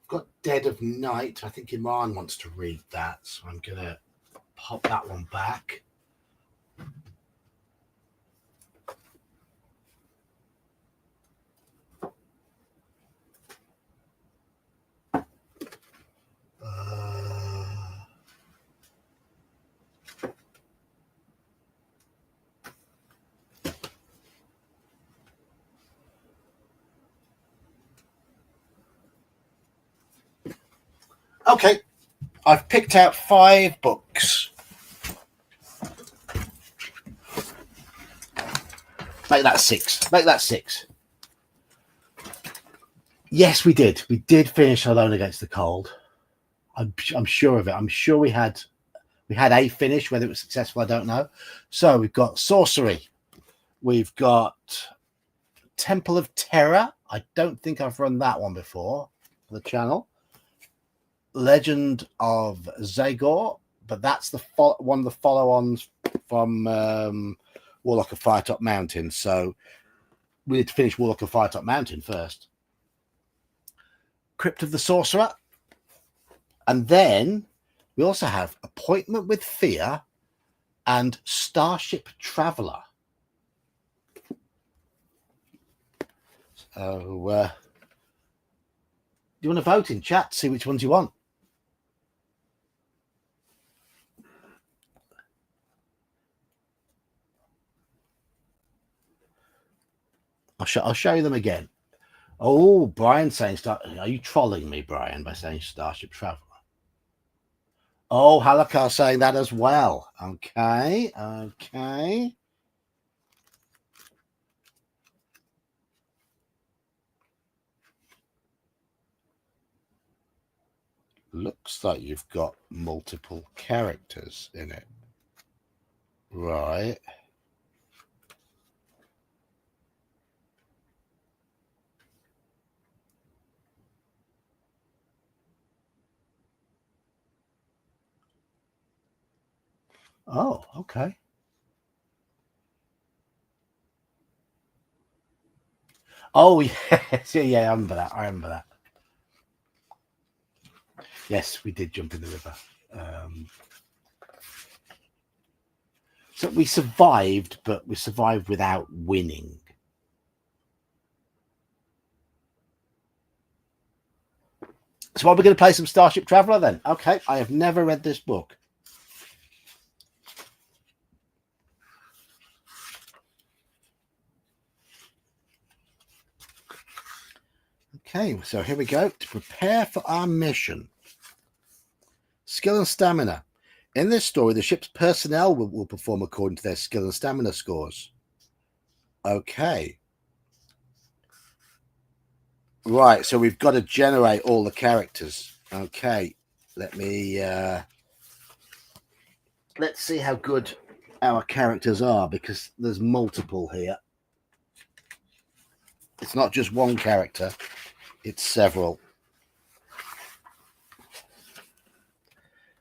Got Dead of Night. I think Iman wants to read that, so I'm gonna pop that one back. Okay, I've picked out 5 books. Make that 6. Make that 6. Yes, we did. We did finish Alone Against the Cold. I'm sure of it. I'm sure we had a finish. Whether it was successful, I don't know. So we've got Sorcery. We've got Temple of Terror. I don't think I've run that one before for the channel. Legend of Zagor, but that's the one of the follow-ons from Warlock of Firetop Mountain. So we need to finish Warlock of Firetop Mountain first. Crypt of the Sorcerer. And then we also have Appointment with Fear and Starship Traveler. So, do you want to vote in chat? See which ones you want. I'll show you them again. Oh, Brian saying are you trolling me, Brian, by saying Starship Traveler? Oh, Halakar saying that as well. Okay, okay. Looks like you've got multiple characters in it. Right. Oh, okay. Oh, yes. Yeah, I remember that. I remember that. Yes, we did jump in the river. So we survived, but we survived without winning. So are we going to play some Starship Traveler then? Okay, I have never read this book. Okay, so here we go. To prepare for our mission. Skill and stamina. In this story, the ship's personnel will perform according to their skill and stamina scores. Okay. Right, so we've got to generate all the characters. Okay, let's see how good our characters are, because there's multiple here. It's not just one character, it's several.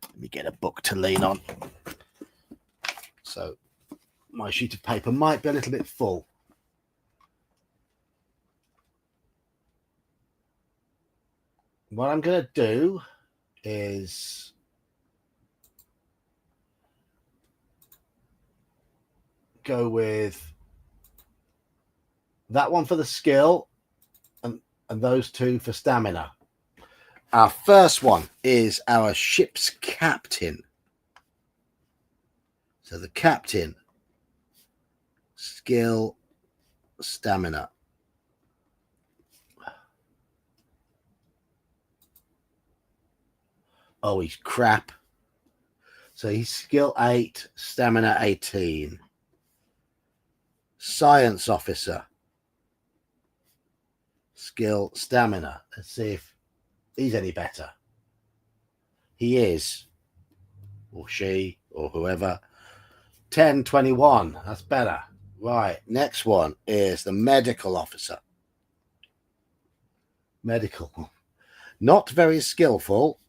Let me get a book to lean on. So my sheet of paper might be a little bit full. What I'm going to do is go with that one for the skill and those 2 for stamina. Our first one is our ship's captain. So the captain, skill, stamina. Oh, he's crap. So he's skill 8, stamina 18. Science officer. Skill, stamina. Let's see if he's any better. He is. Or she, or whoever. 10, 21. That's better. Right. Next one is the medical officer. Medical. Not very skillful.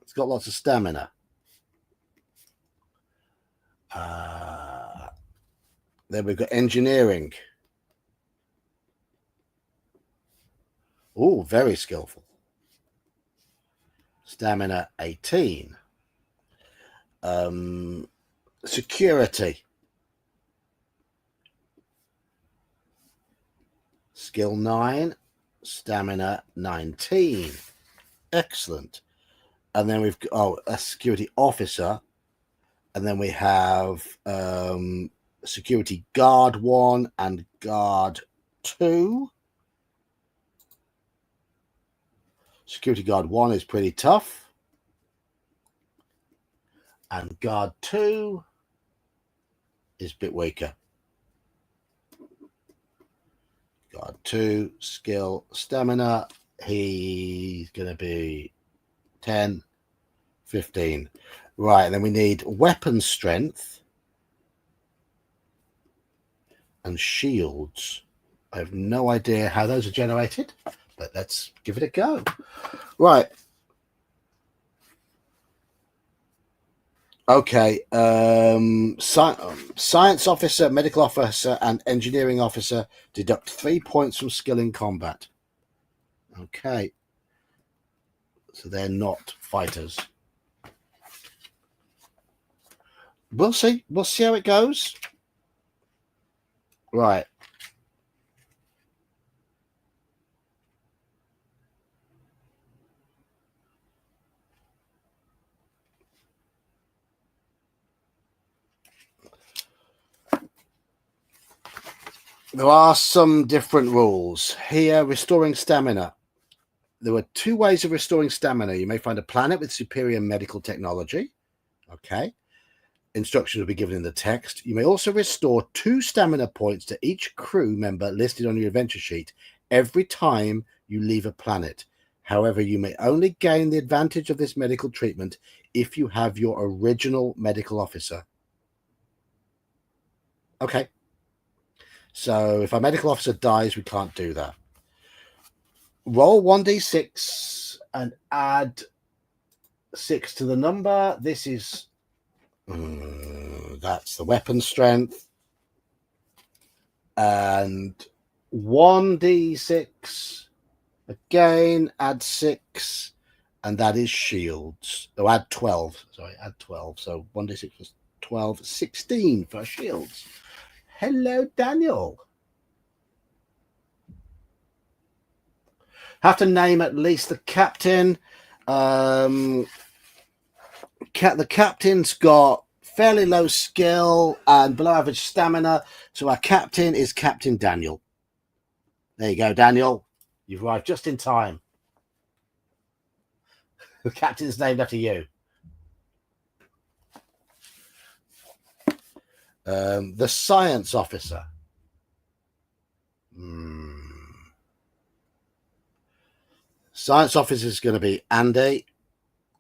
It's got lots of stamina. Then we've got engineering. Oh, very skillful. Stamina 18. Security. Skill 9. Stamina 19. Excellent. And then we've got a security officer. And then we have security guard 1 and guard 2. Security guard 1 is pretty tough. And guard 2 is a bit weaker. Guard 2, skill, stamina. He's going to be 10, 15. Right, and then we need weapon strength and shields. I have no idea how those are generated, but let's give it a go. Right. Okay. Science officer, medical officer, and engineering officer deduct 3 points from skill in combat. Okay. So they're not fighters. We'll see. We'll see how it goes. Right. There are some different rules. Here, restoring stamina. There are 2 ways of restoring stamina. You may find a planet with superior medical technology. Okay. Instructions will be given in the text. You may also restore 2 stamina points to each crew member listed on your adventure sheet every time you leave a planet. However, you may only gain the advantage of this medical treatment if you have your original medical officer. Okay. So if our medical officer dies, we can't do that. Roll 1d6 and add 6 to the number. This is that's the weapon strength. And 1d6 again, add 6, and that is shields. Oh, add 12. Sorry, add 12. So 1d6 plus 12, 16 for shields. Hello, Daniel. Have to name at least the captain. The captain's got fairly low skill and below average stamina. So our captain is Captain Daniel. There you go, Daniel. You've arrived just in time. The captain's named after you. The science officer. Science officer is going to be Andy.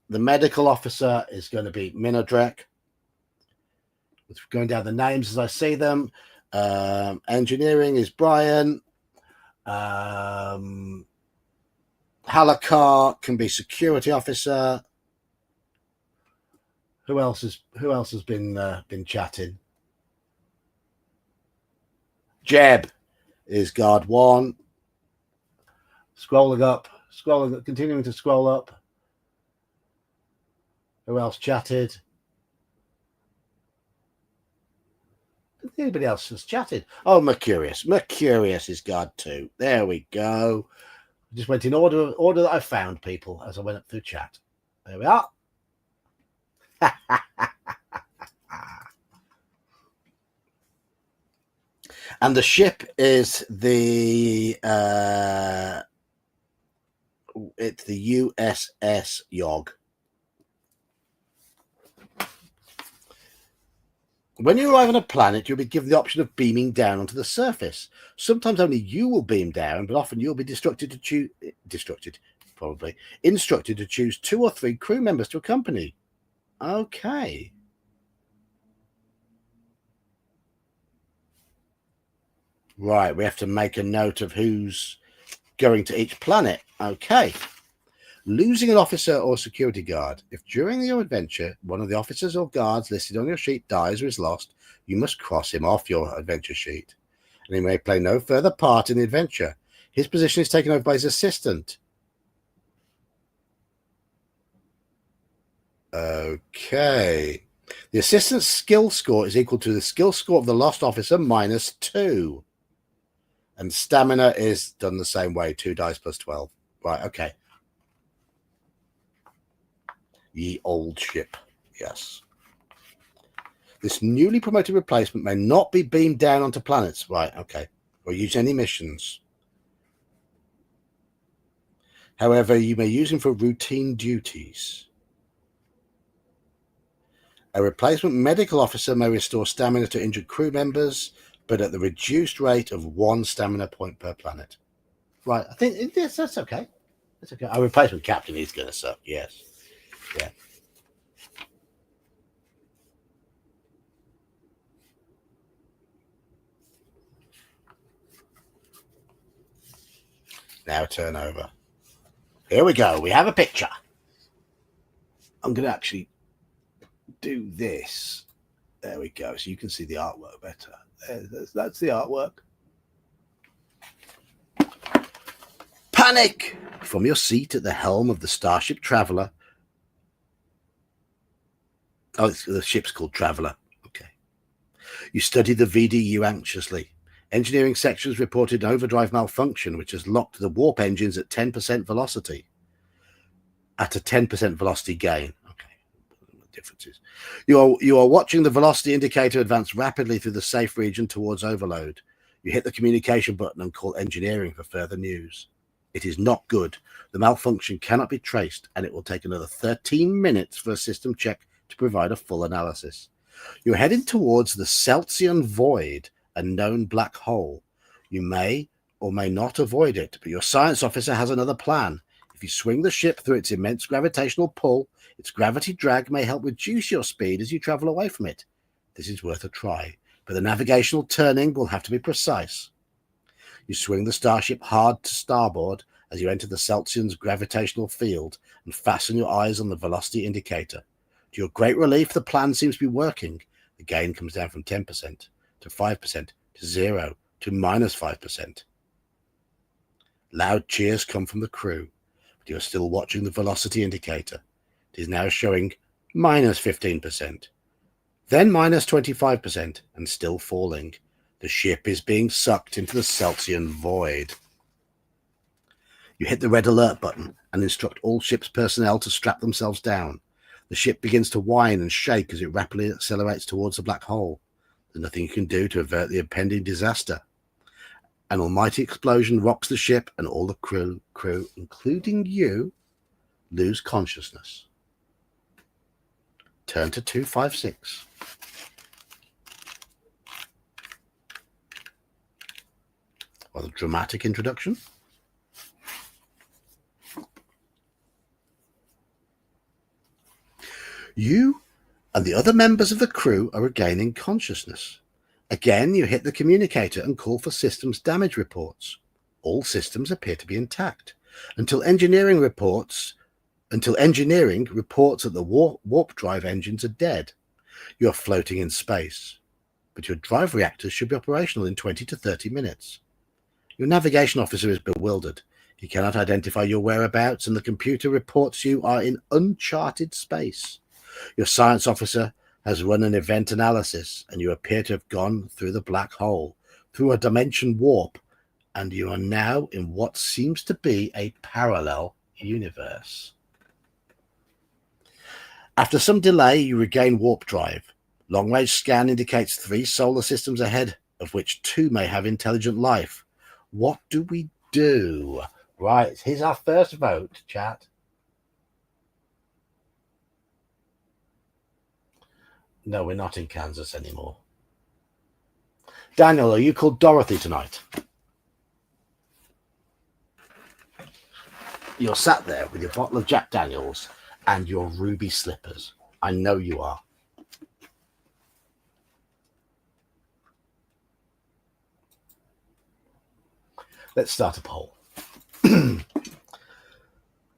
The medical officer is going to be Minodrek. Going down the names as I see them. Engineering is Brian. Halakar can be security officer. Who else has been chatting? Jeb is guard 1. Scrolling up, continuing to scroll up. Who else chatted? Anybody else has chatted? Oh, Mercurius. Mercurius is guard 2. There we go. Just went in order that I found people as I went up through chat. There we are. And the ship is it's the USS Yog. When you arrive on a planet, you'll be given the option of beaming down onto the surface. Sometimes only you will beam down, but often you'll be instructed to choose 2 or 3 crew members to accompany. Okay. Right, we have to make a note of who's going to each planet. Okay. Losing an officer or security guard. If during your adventure, one of the officers or guards listed on your sheet dies or is lost, you must cross him off your adventure sheet, and he may play no further part in the adventure. His position is taken over by his assistant. Okay. The assistant's skill score is equal to the skill score of the lost officer minus 2. And stamina is done the same way, 2 dice plus 12. Right, okay. Ye old ship. Yes. This newly promoted replacement may not be beamed down onto planets. Right, okay. Or use any missions. However, you may use him for routine duties. A replacement medical officer may restore stamina to injured crew members, but at the reduced rate of 1 stamina point per planet. Right, I think that's okay. That's okay. Our replacement captain is going to suck, yes. Yeah. Now turn over. Here we go. We have a picture. I'm going to actually do this. There we go. So you can see the artwork better. That's the artwork. Panic! From your seat at the helm of the Starship Traveler. Oh, the ship's called Traveler. Okay. You study the VDU anxiously. Engineering sections reported an overdrive malfunction, which has locked the warp engines at 10% velocity. At a 10% velocity gain. Okay. Differences. You are watching the velocity indicator advance rapidly through the safe region towards overload. You hit the communication button and call engineering for further news. It is not good. The malfunction cannot be traced, and it will take another 13 minutes for a system check to provide a full analysis. You're heading towards the Celsian Void, a known black hole. You may or may not avoid it, but your science officer has another plan. If you swing the ship through its immense gravitational pull, its gravity drag may help reduce your speed as you travel away from it. This is worth a try, but the navigational turning will have to be precise. You swing the starship hard to starboard as you enter the Celsian's gravitational field and fasten your eyes on the velocity indicator. To your great relief, the plan seems to be working. The gain comes down from 10% to 5% to 0 to minus 5%. Loud cheers come from the crew, but you are still watching the velocity indicator. It is now showing minus 15%, then minus 25%, and still falling. The ship is being sucked into the Celsian void. You hit the red alert button and instruct all ship's personnel to strap themselves down. The ship begins to whine and shake as it rapidly accelerates towards the black hole. There's nothing you can do to avert the impending disaster. An almighty explosion rocks the ship, and all the crew, including you, lose consciousness. Turn to 256. Well, a dramatic introduction. You and the other members of the crew are regaining consciousness. Again, you hit the communicator and call for systems damage reports. All systems appear to be intact until engineering reports that the warp drive engines are dead. You are floating in space, but your drive reactors should be operational in 20 to 30 minutes. Your navigation officer is bewildered. He cannot identify your whereabouts, and the computer reports you are in uncharted space. Your science officer has run an event analysis, and you appear to have gone through the black hole, through a dimension warp, and you are now in what seems to be a parallel universe. After some delay, you regain warp drive. Long-range scan indicates 3 solar systems ahead, of which 2 may have intelligent life. What do we do? Right, here's our first vote, chat. No, we're not in Kansas anymore. Daniel, are you called Dorothy tonight? You're sat there with your bottle of Jack Daniels and your ruby slippers. I know you are. Let's start a poll.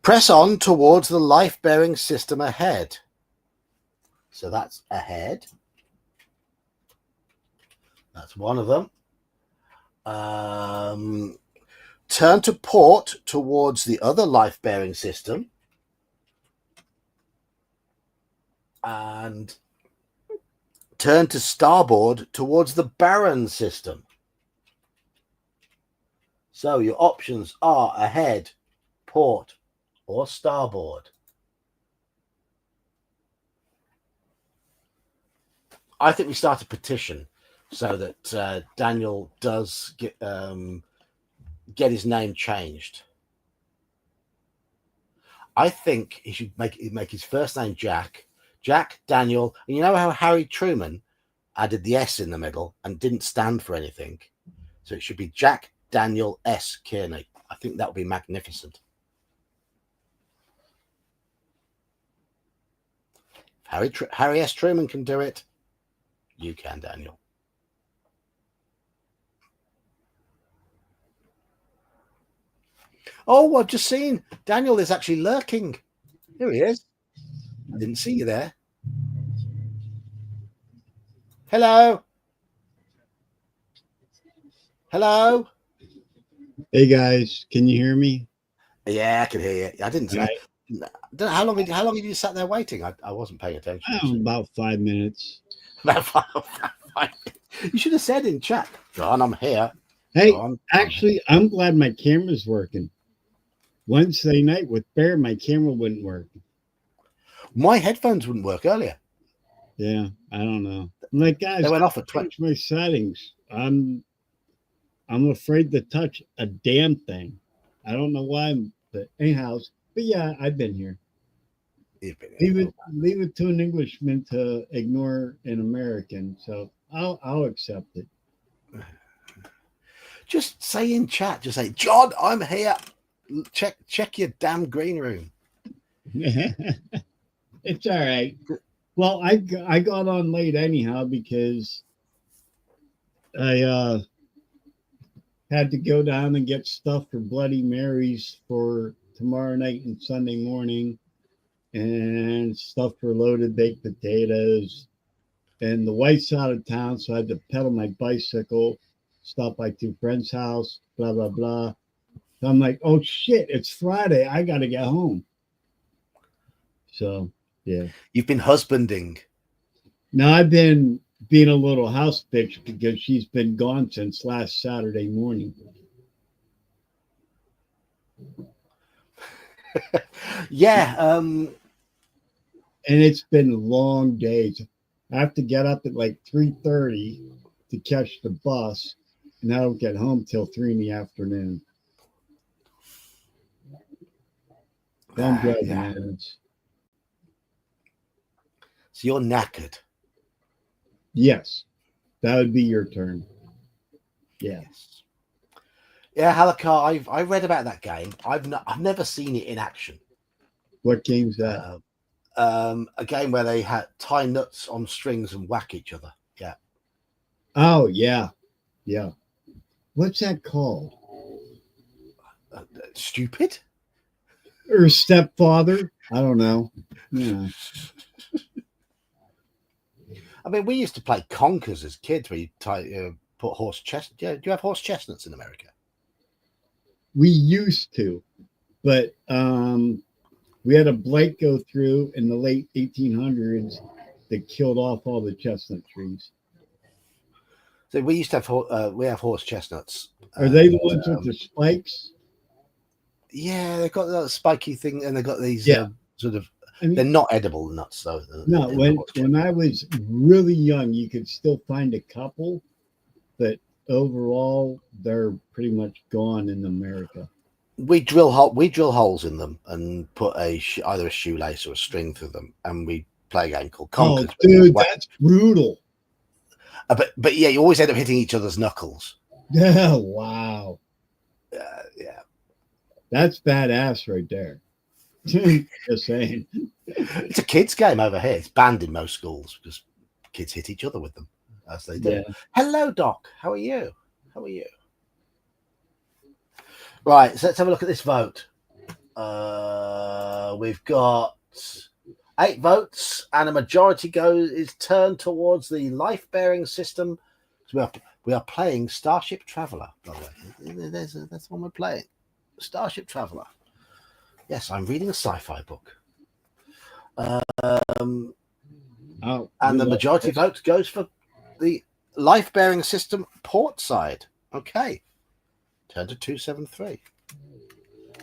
Press on towards the life-bearing system ahead. So that's ahead. That's one of them. Turn to port towards the other life-bearing system. And turn to starboard towards the barren system. So your options are ahead, port, or starboard. I think we start a petition so that Daniel does get his name changed. I think he should make his first name Jack Daniel. And you know how Harry Truman added the S in the middle and didn't stand for anything? So it should be Jack Daniel S. Kearney. I think that would be magnificent. Harry S. Truman can do it. You can, Daniel. Oh, I've just seen Daniel is actually lurking. Here he is. I didn't see you there. Hello. Hello. Hey guys, can you hear me? Yeah, I can hear you. I didn't. How long have you sat there waiting? I wasn't paying attention. About 5 minutes. About 5. You should have said in chat, John, I'm here. Hey, John, actually, I'm glad my camera's working. Wednesday night with Bear, my camera wouldn't work. My headphones wouldn't work earlier. Yeah, I don't know. I'm like, guys, They went off at 20. change my settings. I'm afraid to touch a damn thing. I don't know why, but anyhow. But yeah, I've been here. Leave it to an Englishman to ignore an American. So I'll accept it. Just say in chat. Just say, John, I'm here. Check your damn green room. It's all right. Well, I got on late anyhow because I had to go down and get stuff for Bloody Marys for tomorrow night and Sunday morning, and stuff for loaded baked potatoes. And the wife's out of town, so I had to pedal my bicycle, stop by 2 friends' house, blah, blah, blah. So I'm like, oh shit, it's Friday. I got to get home. So, yeah. You've been husbanding. Now I've been being a little house bitch because she's been gone since last Saturday morning. Yeah. And it's been long days. I have to get up at like 3:30 to catch the bus, and I don't get home till 3 in the afternoon. I'm driving errands. So you're knackered. Yes, that would be your turn. Yes. Yeah, Halakar, I read about that game. I've never seen it in action. What game's that? A game where they had tie nuts on strings and whack each other. Yeah. Oh yeah, yeah. What's that called? Stupid. Or Stepfather? I don't know. Yeah. I mean, we used to play conkers as kids, where you put horse chestnuts. Yeah, do you have horse chestnuts in America? We used to, but we had a blight go through in the late 1800s that killed off all the chestnut trees. So we used to have we have horse chestnuts. Are they the ones with the spikes? Yeah, they've got that spiky thing, and they've got these sort of. I mean, they're not edible nuts, though. No, when I was really young, you could still find a couple, but overall, they're pretty much gone in America. We drill holes in them and put either a shoelace or a string through them, and we play a game called Oh, Conquers. dude, that's brutal. But yeah, you always end up hitting each other's knuckles. Yeah, wow. Yeah. That's badass right there. Just saying. It's a kids' game over here. It's banned in most schools because kids hit each other with them, as they do. Yeah. Hello, Doc. How are you? How are you? Right, so let's have a look at this vote. We've got 8 votes, and a majority is turned towards the life-bearing system. So we are playing Starship Traveller, by the way. That's one we're playing. Starship Traveller. Yes, I'm reading a sci-fi book. And the majority vote goes for the life-bearing system port side. Okay. Turn to 273.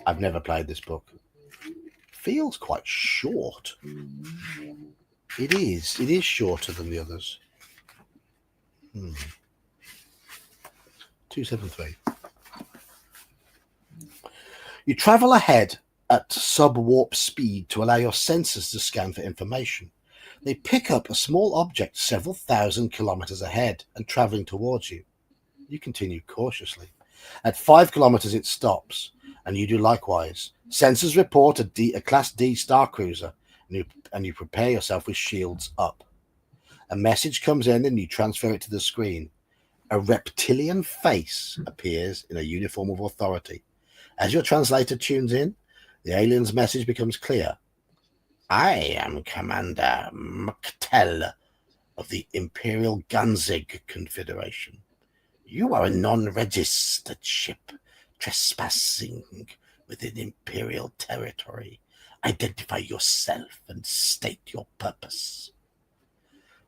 I've never played this book. Feels quite short. It is. It is shorter than the others. 273. You travel ahead at sub-warp speed to allow your sensors to scan for information. They pick up a small object several thousand kilometers ahead and traveling towards you. You continue cautiously. At 5 kilometers, it stops, and you do likewise. Sensors report a Class D star cruiser, and you prepare yourself with shields up. A message comes in, and you transfer it to the screen. A reptilian face appears in a uniform of authority. As your translator tunes in, the alien's message becomes clear. I am Commander Muktel of the Imperial Ganzig Confederation. You are a non-registered ship trespassing within Imperial territory. Identify yourself and state your purpose.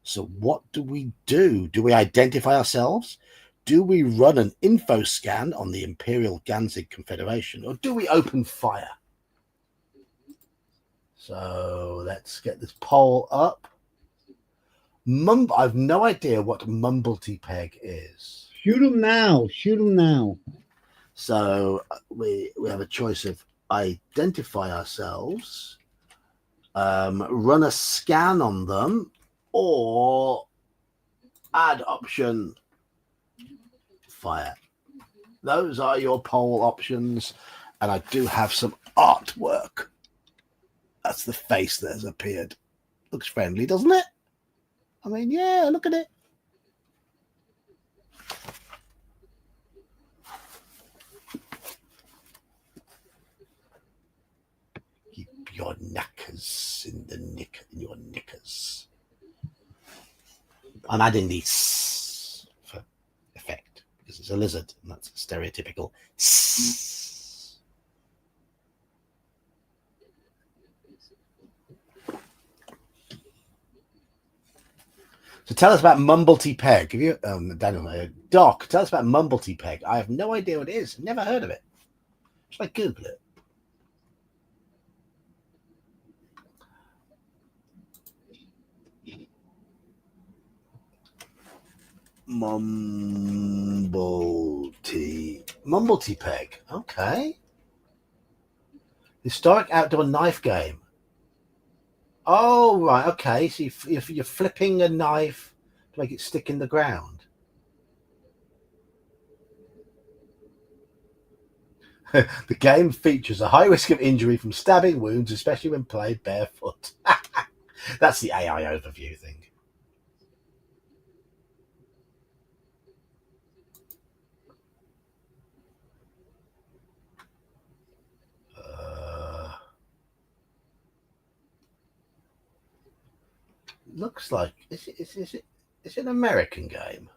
So what do we do? Do we identify ourselves? Do we run an info scan on the Imperial Ganzig Confederation? Or do we open fire? So let's get this poll up. I've no idea what Mumblety Peg is. Shoot him now. Shoot him now. So we have a choice of identify ourselves, run a scan on them, or add option fire. Those are your poll options, and I do have some artwork. That's the face that has appeared. Looks friendly, doesn't it? I mean, yeah, look at it. Keep your knackers in your knickers. I'm adding these for effect because it's a lizard, and that's a stereotypical. So tell us about Mumblety Peg. Have you, Daniel, Doc, tell us about Mumblety Peg. I have no idea what it is. Never heard of it. Should I Google it? Mumblety Peg. Okay. Historic outdoor knife game. Oh, right. Okay. So you're flipping a knife to make it stick in the ground. The game features a high risk of injury from stabbing wounds, especially when played barefoot. That's the AI overview thing. Looks like is it an American game?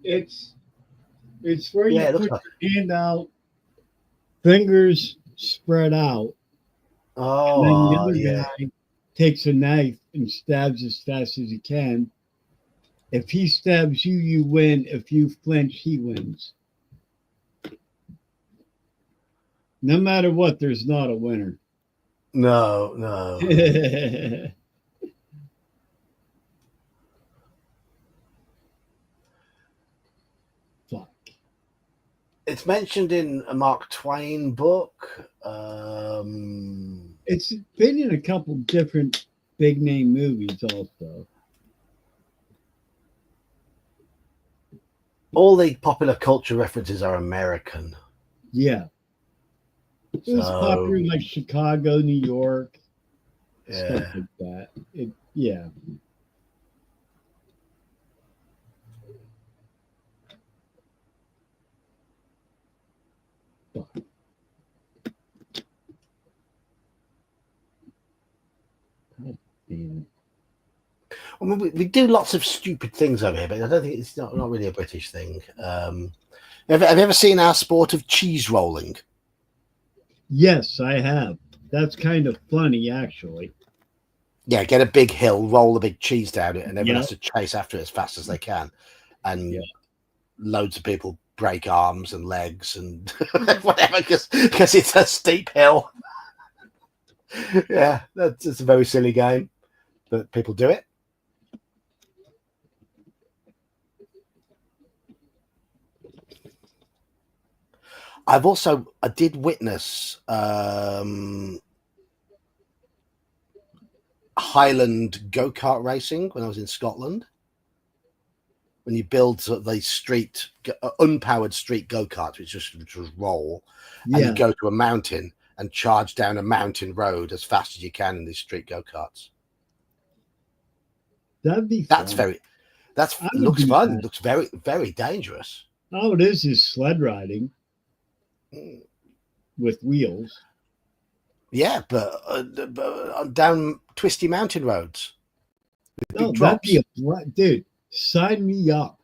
It's where Yeah, you it looks put like. your hand out, fingers spread out, and then the Oh, other yeah. guy takes a knife and stabs as fast as he can. If he stabs you, you win. If you flinch, he wins. No matter what, there's not a winner. No. Fuck. It's mentioned in a Mark Twain book. It's been in a couple different big name movies also. All the popular culture references are American. Yeah. It was popular in like Chicago, New York, stuff like that. Yeah. Damn. I mean, we do lots of stupid things over here, but I don't think it's not really a British thing. Have you ever seen our sport of cheese rolling? Yes, I have. That's kind of funny, actually. Yeah, get a big hill, roll a big cheese down it, and everyone has Yep. to chase after it as fast as they can. And Yep. loads of people break arms and legs and whatever because it's a steep hill. Yeah, it's a very silly game, but people do it. I did witness Highland go-kart racing when I was in Scotland. When you build sort of these unpowered street go-karts, which just roll, and you go to a mountain and charge down a mountain road as fast as you can in these street go-karts. That'd be That's fun. looks fun. Looks very, very dangerous. All it is sled riding with wheels. Yeah, but down twisty mountain roads. Oh, that'd be dude. Sign me up.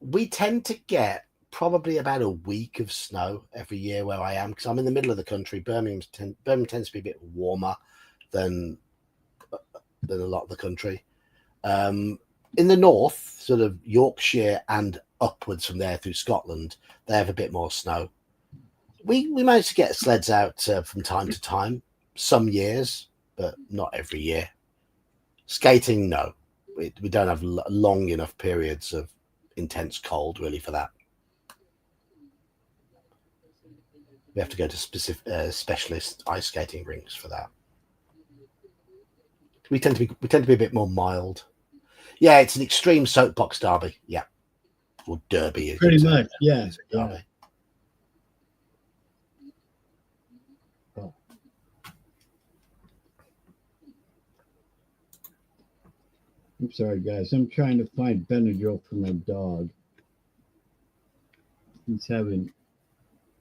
We tend to get probably about a week of snow every year where I am, because I'm in the middle of the country. Birmingham tends to be a bit warmer than a lot of the country. In the north, sort of Yorkshire and upwards from there through Scotland, they have a bit more snow. We manage to get sleds out from time to time, some years, but not every year. Skating, no. We don't have long enough periods of intense cold really for that. We have to go to specialist ice skating rinks for that. We tend to be a bit more mild. Yeah, it's an extreme soapbox derby. Yeah, or derby. Pretty much. Yeah. Derby. I'm sorry, guys. I'm trying to find Benadryl for my dog. He's having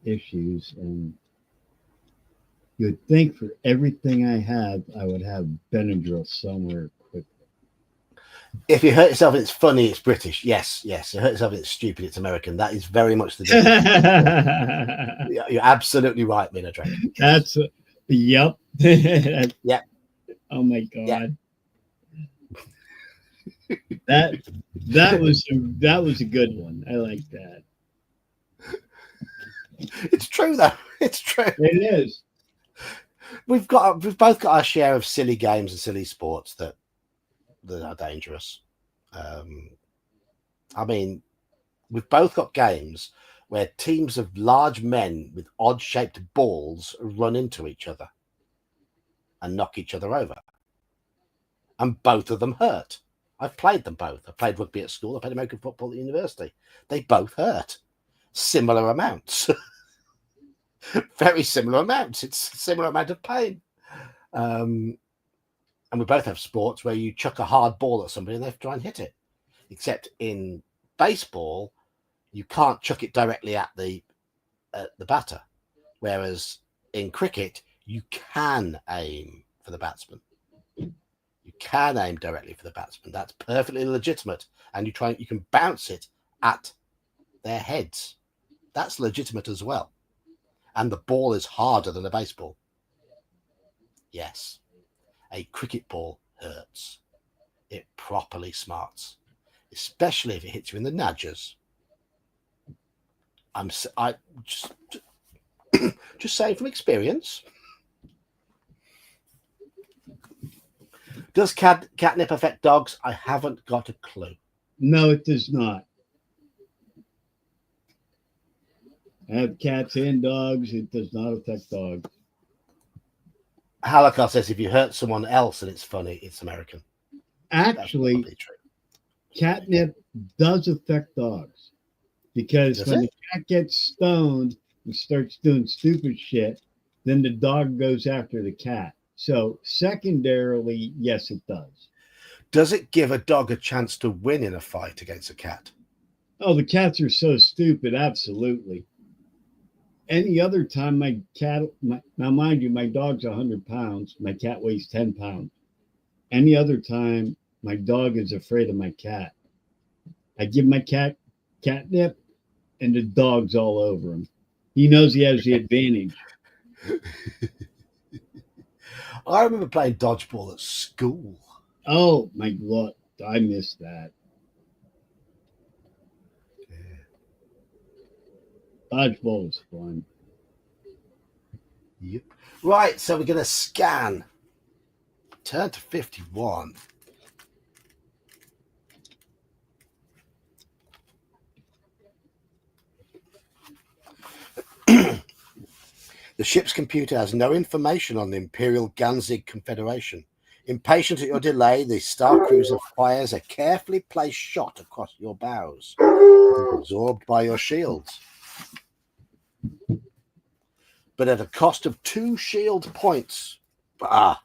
issues, and you'd think for everything I have, I would have Benadryl somewhere quickly. If you hurt yourself and it's funny, it's British. Yes. You hurt yourself and it's stupid, it's American. That is very much the difference. You're absolutely right, Mina Drake. That's yep. Yep. Oh my god. Yep. That was a good one. I like that. It's true though. It's true. It is. We've both got our share of silly games and silly sports that are dangerous. I mean, we've both got games where teams of large men with odd-shaped balls run into each other and knock each other over, and both of them hurt. I've played them both. I played rugby at school. I played American football at university. They both hurt. Similar amounts. Very similar amounts. It's a similar amount of pain. And we both have sports where you chuck a hard ball at somebody and they have to try and hit it. Except in baseball, you can't chuck it directly at the batter. Whereas in cricket, you can aim for the batsman. You can aim directly for the batsman. That's perfectly legitimate. And you can bounce it at their heads. That's legitimate as well. And the ball is harder than a baseball. Yes. A cricket ball hurts. It properly smarts, especially if it hits you in the nadgers. I just saying from experience. Does catnip affect dogs? I haven't got a clue. No, it does not. I have cats and dogs. It does not affect dogs. Halakar says if you hurt someone else and it's funny, it's American. That's Actually, probably true. catnip does affect dogs because Does when it? the cat gets stoned and starts doing stupid shit, then the dog goes after the cat. So, secondarily, yes, it does. Does it give a dog a chance to win in a fight against a cat? Oh, the cats are so stupid. Absolutely. Any other time, now mind you, my dog's 100 pounds. My cat weighs 10 pounds. Any other time, my dog is afraid of my cat. I give my cat catnip, and the dog's all over him. He knows he has the advantage. I remember playing dodgeball at school. Oh my God, I missed that. Dodgeball was fun. Yep. Right, so we're going to scan. Turn to 51. The ship's computer has no information on the Imperial Ganzig Confederation. Impatient at your delay, the Star Cruiser fires a carefully placed shot across your bows, absorbed by your shields. But at a cost of 2 shield points. Ah.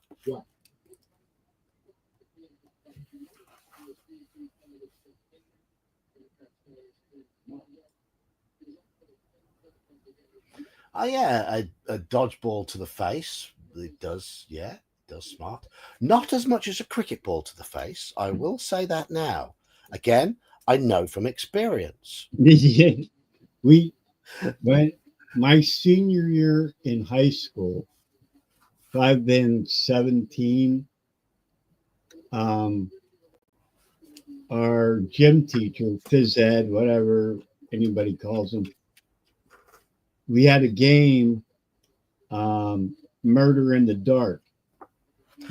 Oh yeah, a dodgeball to the face. It does, yeah, it does smart. Not as much as a cricket ball to the face. I will say that now. Again, I know from experience. When my senior year in high school, so I've been 17. Our gym teacher, phys ed, whatever anybody calls him, we had a game, Murder in the Dark.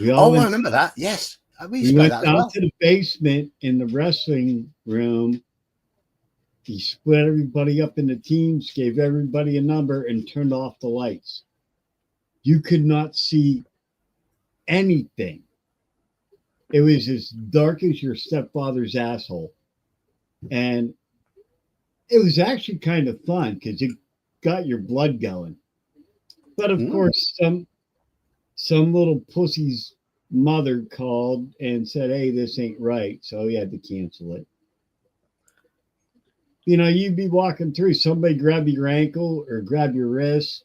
We all I went, remember that. Yes, we used we to play went that as down well. to the basement in the wrestling room. He split everybody up into teams, gave everybody a number, and turned off the lights. You could not see anything. It was as dark as your stepfather's asshole. And it was actually kind of fun because it got your blood going. But of course, some little pussy's mother called and said, "Hey, this ain't right," so he had to cancel it. You know, you'd be walking through, somebody grab your ankle or grab your wrist,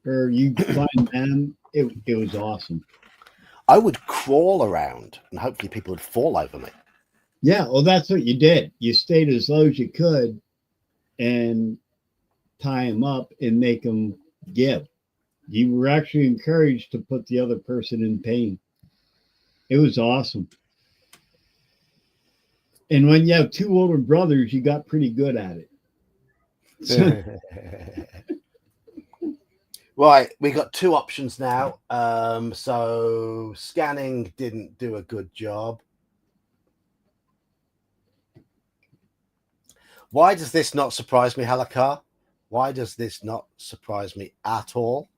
or you find them. It was awesome. I would crawl around and hopefully people would fall over me. Yeah, well, that's what you did. You stayed as low as you could and tie them up and make them give. You were actually encouraged to put the other person in pain. It was awesome. And when you have 2 older brothers, you got pretty good at it. So, Right, we got 2 options now. So scanning didn't do a good job. Why does this not surprise me, Halakar? Why does this not surprise me at all?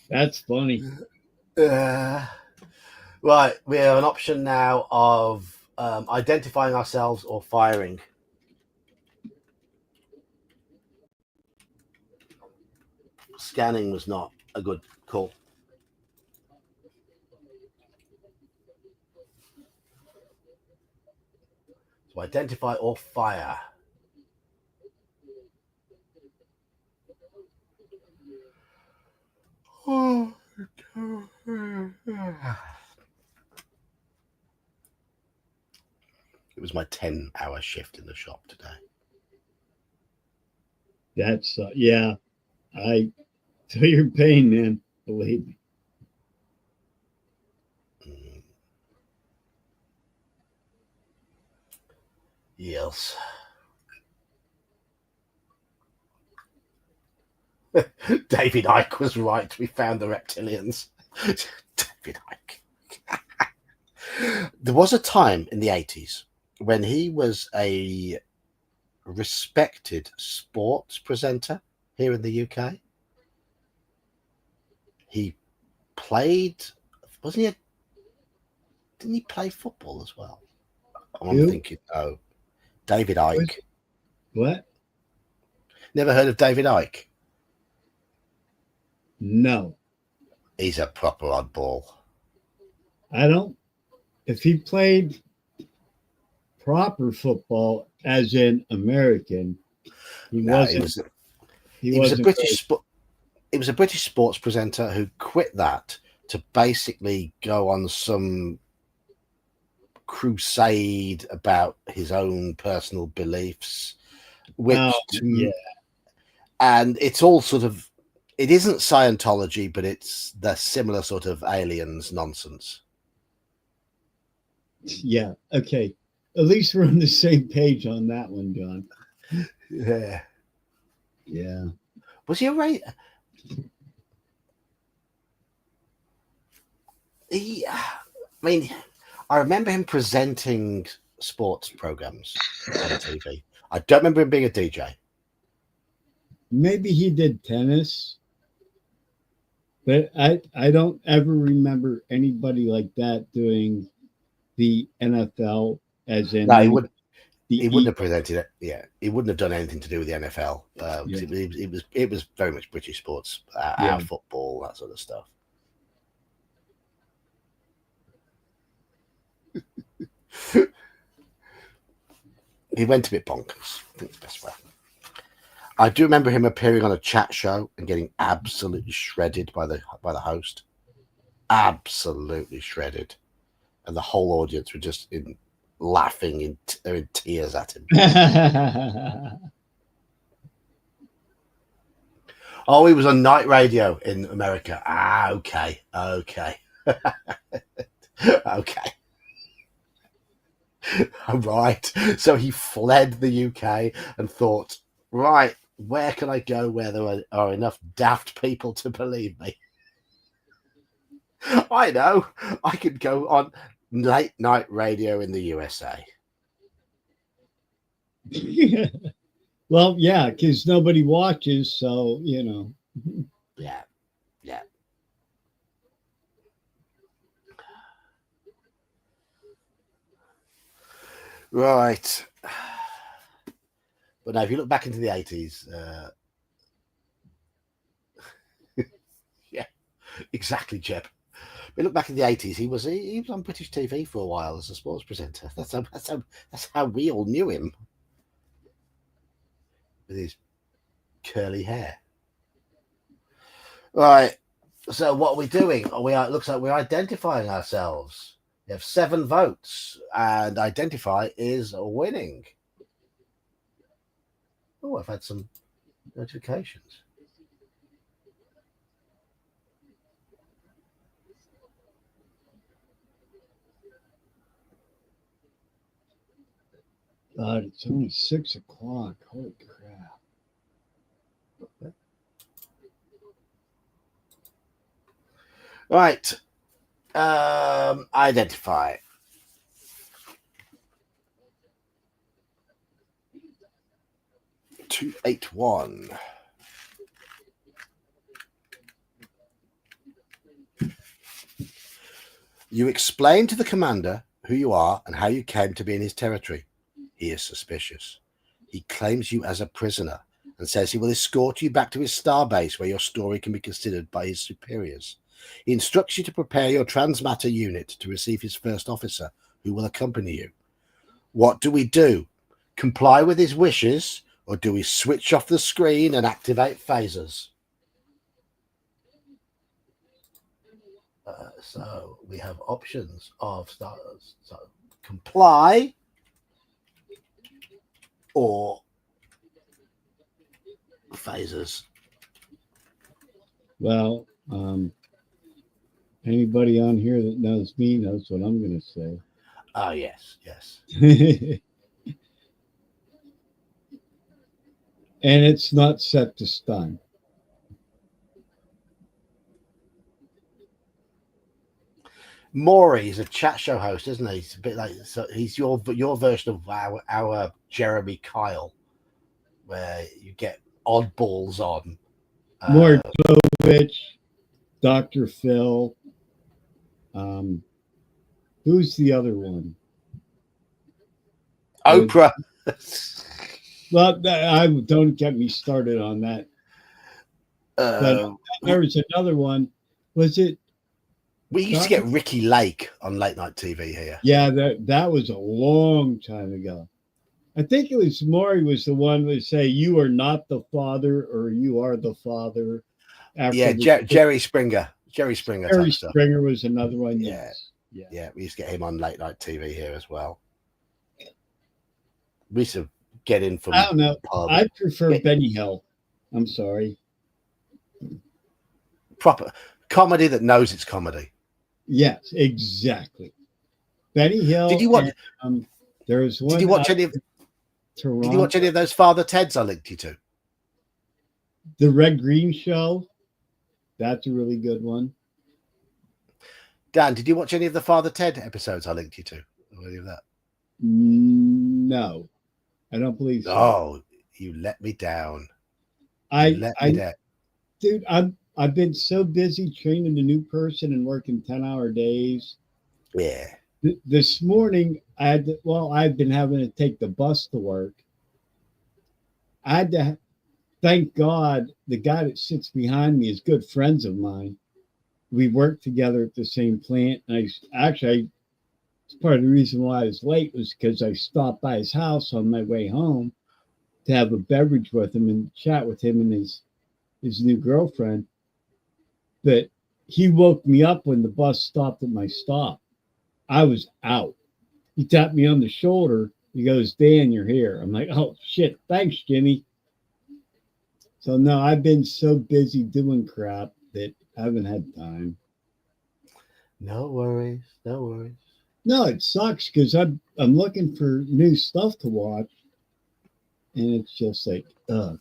that's funny. Right, we have an option now of identifying ourselves or firing. Scanning was not a good call. So identify or fire. Oh. It was my 10-hour shift in the shop today. That's, yeah, I feel your pain, man. Believe me. Yes. David Icke was right. We found the reptilians. David Icke. There was a time in the 80s when he was a respected sports presenter here in the UK. He played, wasn't he? Didn't he play football as well? I'm Who? thinking, oh, David Icke. What? Never heard of David Icke? No, He's a proper oddball. I don't. If he played proper football, as in American, he No, wasn't. he was a British sports presenter who quit that to basically go on some crusade about his own personal beliefs, which yeah. And it's all sort of, it isn't Scientology, but it's the similar sort of aliens nonsense. Yeah. Okay. At least we're on the same page on that one, John. Yeah. Yeah. Was he a right? I remember him presenting sports programs on TV. I don't remember him being a DJ. Maybe he did tennis, but I don't ever remember anybody like that doing the NFL, as in No, he wouldn't. the He wouldn't have presented it. Yeah, he wouldn't have done anything to do with the NFL. Yeah. It was very much British sports, Yeah. our football, that sort of stuff. He went a bit bonkers. I think it's the best way. I do remember him appearing on a chat show and getting absolutely shredded by the host. Absolutely shredded, and the whole audience were just laughing in tears at him. Oh, he was on night radio in America. Okay. Okay. Right. So he fled the UK and thought, right, where can I go where there are enough daft people to believe me? I know. I could go on late night radio in the USA. Well, yeah, because nobody watches, so you know. Yeah. Right. But now, if you look back into the 80s, yeah, exactly, Jeb. But look back in the 80s, he was on British TV for a while as a sports presenter. That's how we all knew him, with his curly hair. Right. So what are we doing? It looks like we're identifying ourselves. We have 7 votes, and identify is winning. Oh, I've had some notifications. God, it's only 6 o'clock. Holy crap. Right. Identify. (281). You explain to the commander who you are and how you came to be in his territory. He is suspicious. He claims you as a prisoner and says he will escort you back to his starbase where your story can be considered by his superiors. He instructs you to prepare your transmatter unit to receive his first officer, who will accompany you. What do we do? Comply with his wishes, or do we switch off the screen and activate phasers? So we have options of comply or phasers. Well, anybody on here that knows me knows what I'm going to say. Oh, yes. And it's not set to stun. Maury is a chat show host, isn't he? He's a bit like, so he's your version of our Jeremy Kyle, where you get oddballs on. More Rich, Dr. Phil. Who's the other one? Oprah. Well, I don't get me started on that. But there was another one. Was it? We used to get Ricky Lake on late night TV here. Yeah, that was a long time ago. I think it was Maury was the one who would say, "You are not the father," or "You are the father." Yeah, Jerry Springer. Jerry Springer was another one. Yeah. Yeah, we used to get him on late night TV here as well. We used to get in from. I don't know. I prefer Benny Hill. I'm sorry. Proper comedy that knows it's comedy. Yes, exactly. Benny Hill. Did you watch? There was one. Did you watch any of? Toronto. Did you watch any of those Father Teds I linked you to? The Red Green Show. That's a really good one. Dan, did you watch any of the Father Ted episodes I linked you to? Or any of that? No, I don't believe so. Oh, you let me down. Dude, I've been so busy training a new person and working 10-hour days. Yeah. This morning, I've been having to take the bus to work. I had to thank God the guy that sits behind me is good friends of mine. We worked together at the same plant. And part of the reason why I was late was because I stopped by his house on my way home to have a beverage with him and chat with him and his new girlfriend. But he woke me up when the bus stopped at my stop. I was out. He tapped me on the shoulder. He goes, "Dan, you're here." I'm like, "Oh, shit. Thanks, Jimmy." So, no, I've been so busy doing crap that I haven't had time. No worries. No worries. No, it sucks because I'm looking for new stuff to watch. And it's just like, ugh.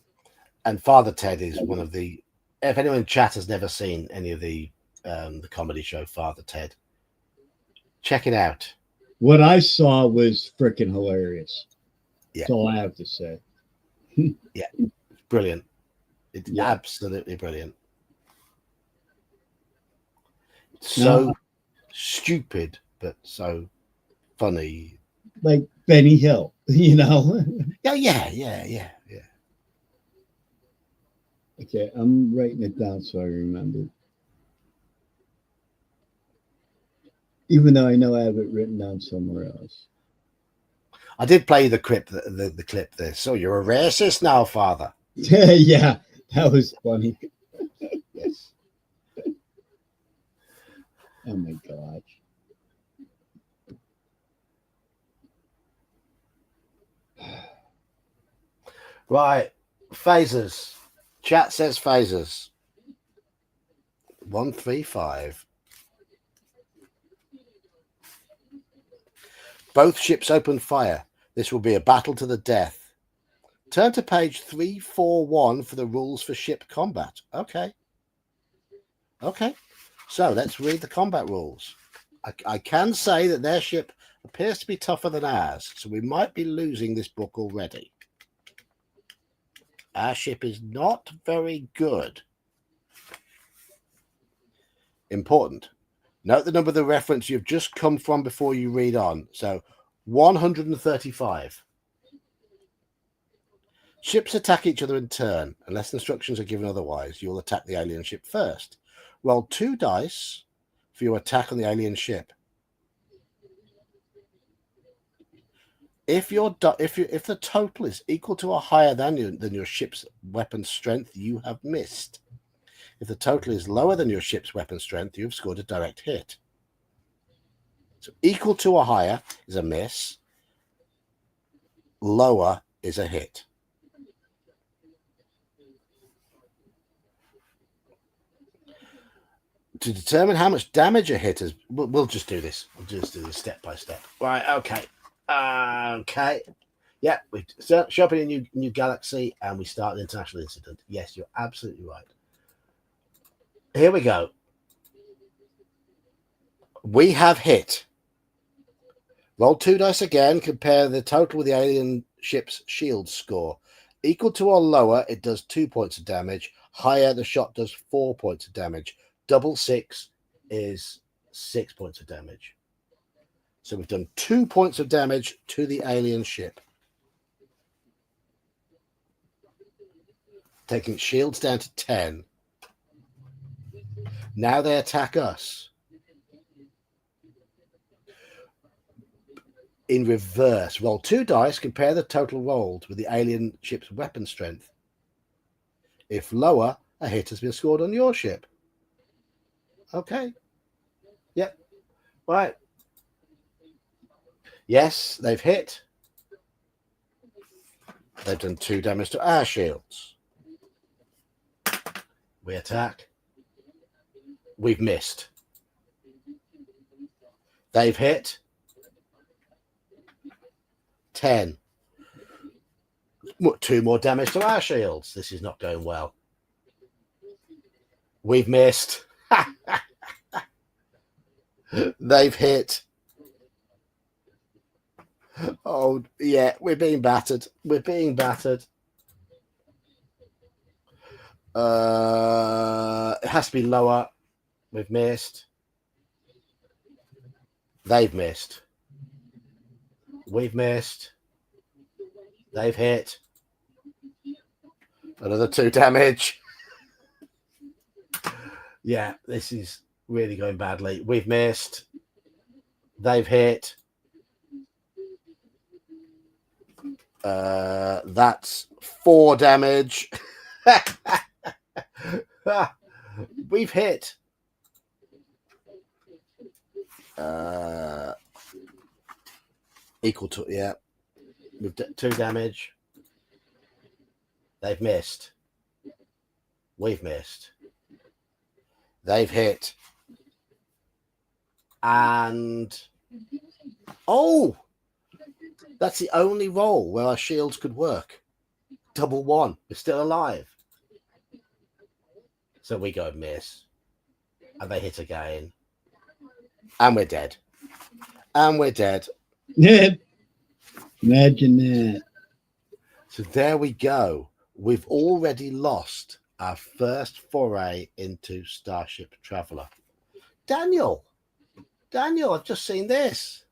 And Father Ted is one of the... If anyone in chat has never seen any of the comedy show Father Ted, check it out. What I saw was freaking hilarious. Yeah. That's all I have to say. Yeah, brilliant. It's absolutely brilliant. So stupid, but so funny. Like Benny Hill, you know? Yeah. Okay, I'm writing it down so I remember. Even though I know I have it written down somewhere else. I did play the clip there. So you're a racist now, Father. Yeah, that was funny. Yes. Oh my gosh. Right. Phasers. Chat says phasers. 135. Both ships open fire. This will be a battle to the death. Turn to page 341 for the rules for ship combat. Okay. So let's read the combat rules. I can say that their ship appears to be tougher than ours, so we might be losing this book already. Our ship is not very good. Important. Note the number of the reference you've just come from before you read on. So 135. Ships attack each other in turn. Unless instructions are given otherwise, you'll attack the alien ship first. Roll 2 dice for your attack on the alien ship. If the total is equal to or higher than your ship's weapon strength, you have missed. If the total is lower than your ship's weapon strength, you have scored a direct hit. So equal to or higher is a miss. Lower is a hit. To determine how much damage a hit is, we'll just do this. We'll just do this step by step. Right, okay. Yeah, we show up in a new galaxy and we start an international incident. Yes, you're absolutely right. Here we go. We have hit. Roll 2 dice again. Compare the total with the alien ship's shield score. Equal to or lower, it does 2 points of damage. Higher, the shot does 4 points of damage. Double 6 is 6 points of damage. So we've done 2 points of damage to the alien ship. Taking its shields down to 10. Now they attack us. In reverse, roll 2 dice, compare the total rolled with the alien ship's weapon strength. If lower, a hit has been scored on your ship. Okay. Yep. Right. Yes, they've hit. They've done 2 damage to our shields. We attack. We've missed. They've hit. 10. 2 more damage to our shields. This is not going well. We've missed. They've hit. Oh, yeah, we're being battered. We're being battered. It has to be lower. We've missed. They've missed. We've missed. They've hit. Another 2 damage. Yeah, this is really going badly. We've missed. They've hit. That's 4 damage. We've hit. Equal to, yeah. We've 2 damage. They've missed. We've missed. They've hit. And oh, that's the only roll where our shields could work. Double 1. We're still alive. So we go miss. And they hit again. And we're dead. And we're dead. Yeah. Imagine that. So there we go. We've already lost our first foray into Starship Traveler. Daniel, I've just seen this.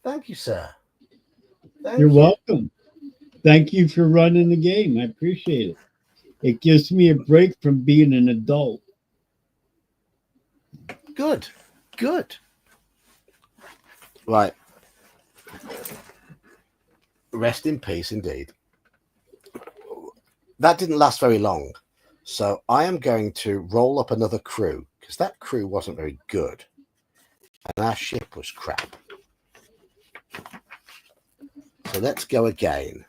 Thank you, sir. You're welcome. Thank you for running the game. I appreciate it. It gives me a break from being an adult. Good. Right. Rest in peace, indeed. That didn't last very long. So I am going to roll up another crew because that crew wasn't very good. And our ship was crap. So let's go again.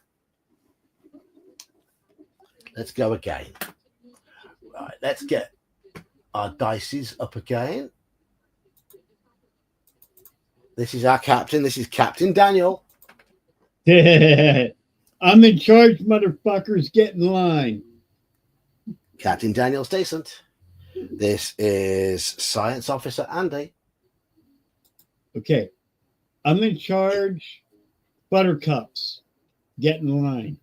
Right, let's get our dices up again. This is our captain. This is Captain Daniel. I'm in charge, motherfuckers. Get in line. Captain Daniel's decent. This is Science Officer Andy. Okay. I'm in charge. Buttercups. Get in line.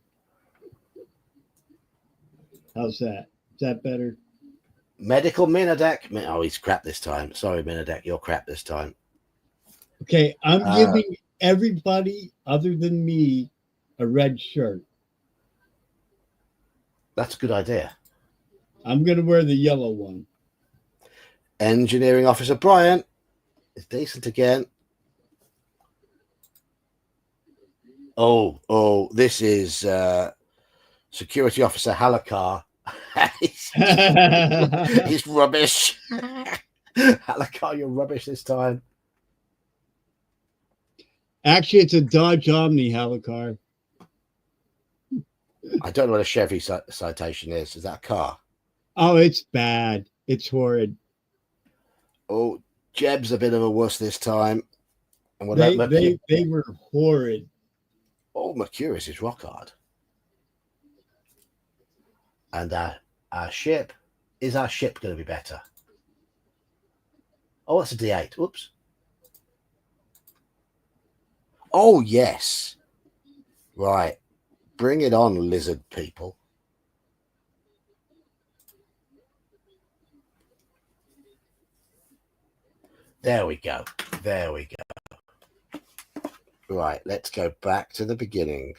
How's that? Is that better? Medical Minadek. Oh, he's crap this time. Sorry, Minadek, you're crap this time. Okay, I'm giving everybody other than me a red shirt. That's a good idea. I'm going to wear the yellow one. Engineering Officer Brian is decent again. Oh, this is Security Officer Halakar. He's rubbish. Halakar, you're rubbish this time. Actually, it's a Dodge Omni Helicar. I don't know what a Chevy citation is. Is that a car? Oh, it's bad. It's horrid. Oh, Jeb's a bit of a wuss this time. And what They about Mercury? they were horrid. Oh, Mercurius is rock hard. And our ship, is our ship going to be better? Oh, it's a D8. Oops. Oh, yes. Right. Bring it on, lizard people. There we go. There we go. Right. Let's go back to the beginning.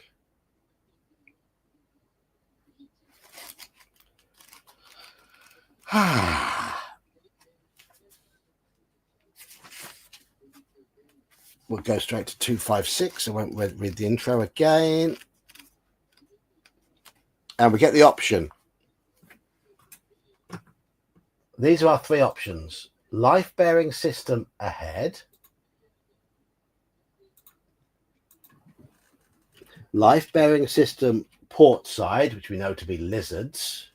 We'll go straight to 256. I won't read the intro again. And we get the option. These are our three options. Life-bearing system ahead. Life-bearing system port side, which we know to be lizards.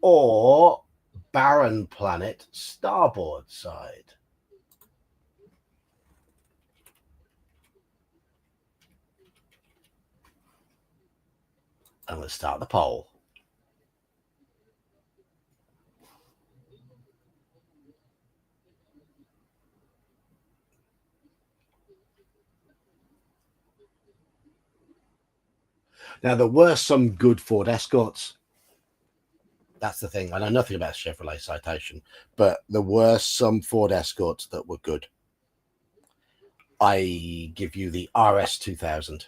Or barren planet starboard side. And let's start the poll. Now, there were some good Ford Escorts. That's the thing. I know nothing about Chevrolet Citation, but there were some Ford Escorts that were good. I give you the RS 2000.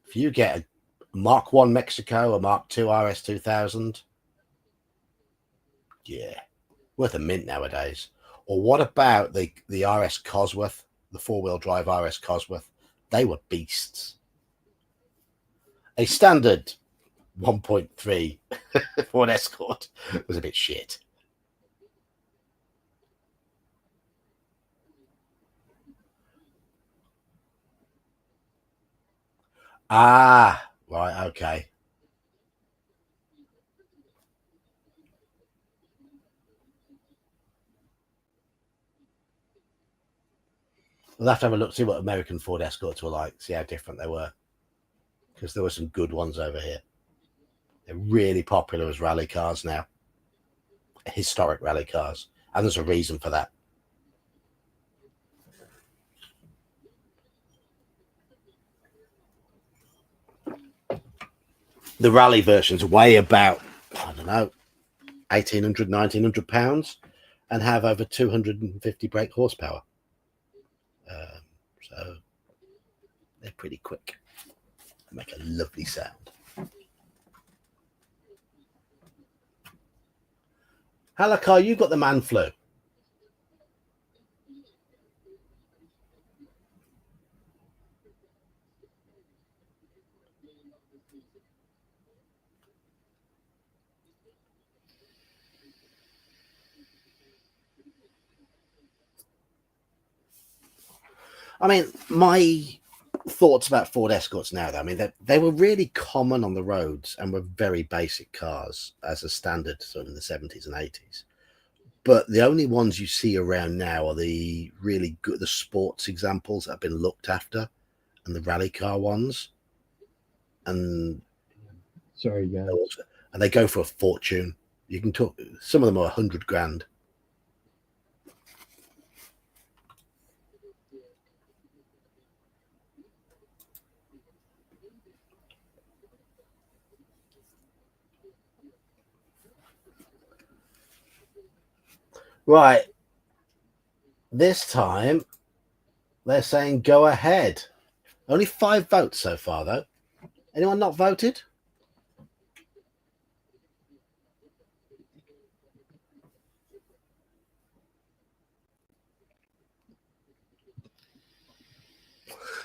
If you get a Mark 1 Mexico, a Mark 2 RS 2000, yeah, worth a mint nowadays. Or what about the RS Cosworth, the four-wheel drive RS Cosworth? They were beasts. A standard 1.3 Ford Escort was a bit shit. Ah, right, okay. We'll have to have a look, see what American Ford Escorts were like, see how different they were. Because there were some good ones over here. They're really popular as rally cars now. Historic rally cars. And there's a reason for that. The rally versions weigh about, I don't know, 1,800, 1,900 pounds and have over 250 brake horsepower. So they're pretty quick. They make a lovely sound. Halakar, you got the man flu. I mean, my thoughts about Ford Escorts now, though, I mean, they were really common on the roads and were very basic cars as a standard sort of in the 70s and 80s. But the only ones you see around now are the really good, the sports examples that have been looked after and the rally car ones. And sorry, guys. And they go for a fortune. You can talk, some of them are 100 grand. Right. This time, they're saying go ahead. Only 5 votes so far, though. Anyone not voted?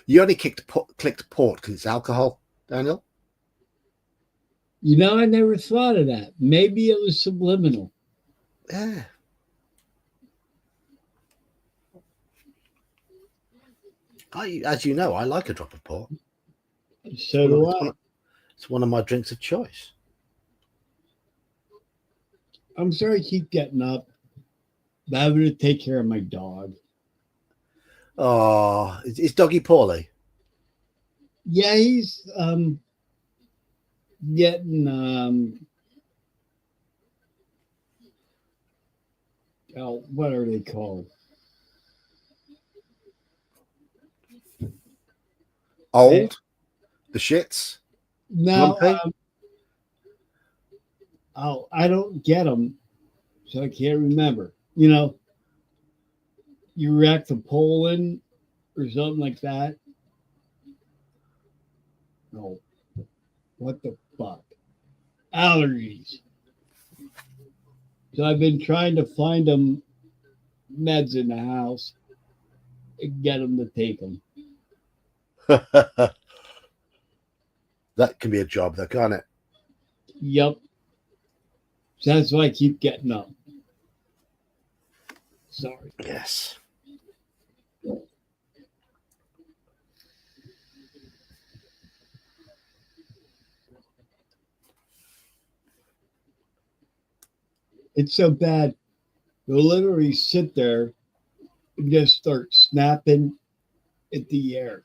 You only clicked port because it's alcohol, Daniel? You know, I never thought of that. Maybe it was subliminal. Yeah. As you know, I like a drop of port. So do I. It's one of my drinks of choice. I'm sorry I keep getting up. But I'm going to take care of my dog. Oh, is Doggy poorly? Yeah, he's getting Oh, what are they called? Old, the shits, No, grumpy. oh, I don't get them, so I can't remember. You know, you react to Poland or something like that. No, what the fuck? Allergies. So I've been trying to find them meds in the house and get them to take them. That can be a job, though, can't it? Yep. So that's why I keep getting up. Sorry. Yes. It's so bad. They'll literally sit there and just start snapping at the air.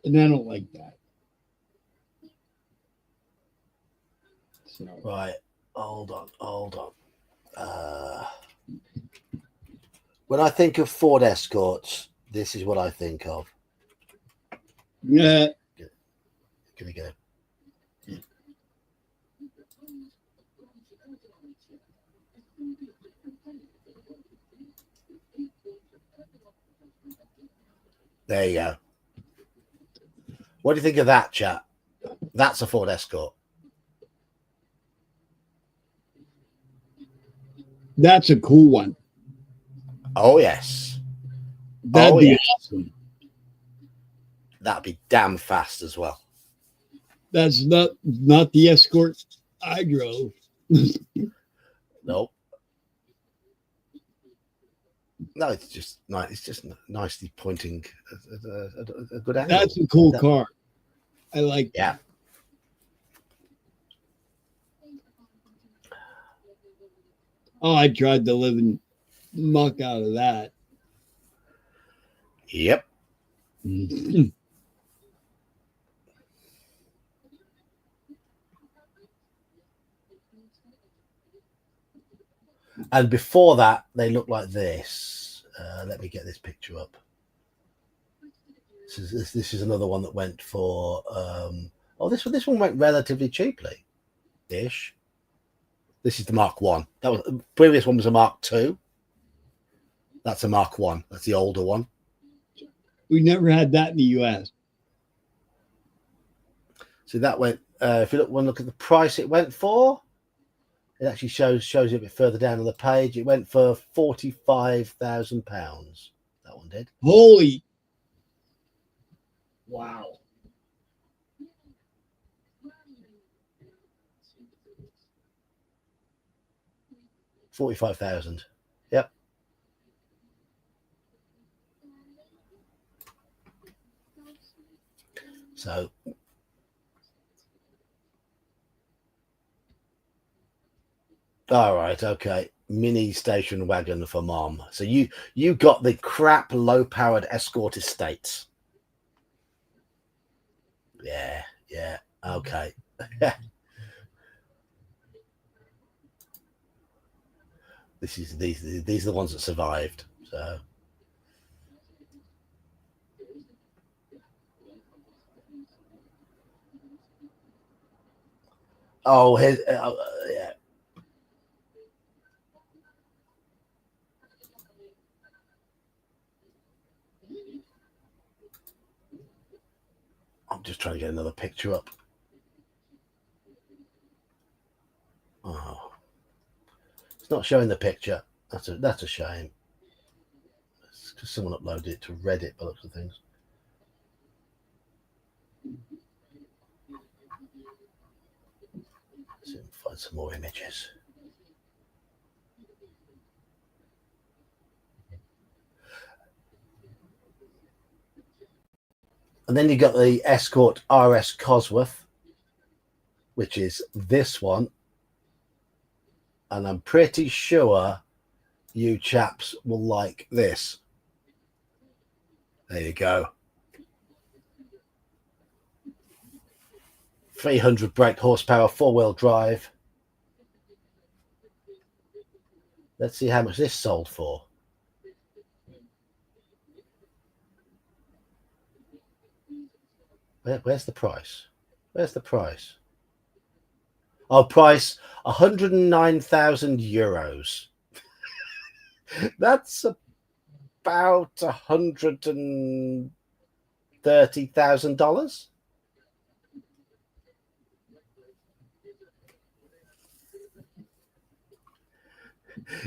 And I don't like that. So, Right. Hold on. When I think of Ford Escorts, this is what I think of. yeah. Can we go? There you go. What do you think of that, chat? That's a Ford Escort. That's a cool one. Oh, yes. That'd Oh, be yes. awesome. That'd be damn fast as well. That's not the Escort I drove. Nope. No, it's just nice. It's just nicely pointing a good angle. That's a cool car. I like that. Yeah. Oh, I tried the living muck out of that. Yep. And before that, they look like this. Let me get this picture up. This is another one that went for. This one went relatively cheaply, ish. This is the Mark One. That was the previous one was a Mark Two. That's a Mark One. That's the older one. We never had that in the US. So that went. If you look at the price it went for, it actually shows you a bit further down on the page. It went for £45,000. That one did. Holy! Wow. $45,000. Yep. So. All right, okay. Mini station wagon for mom. So you got the crap low-powered Escort Estates. Yeah, okay. These are the ones that survived. So. Oh, yeah. I'm just trying to get another picture up. Oh, it's not showing the picture. That's a shame. It's because someone uploaded it to Reddit by looks of things. Let's see if we can find some more images. And then you got the Escort RS Cosworth, which is this one. And I'm pretty sure you chaps will like this. There you go. 300 brake horsepower, 4-wheel drive. Let's see how much this sold for. Where's the price? Where's the price? Oh, price 109,000 euros. That's about $130,000.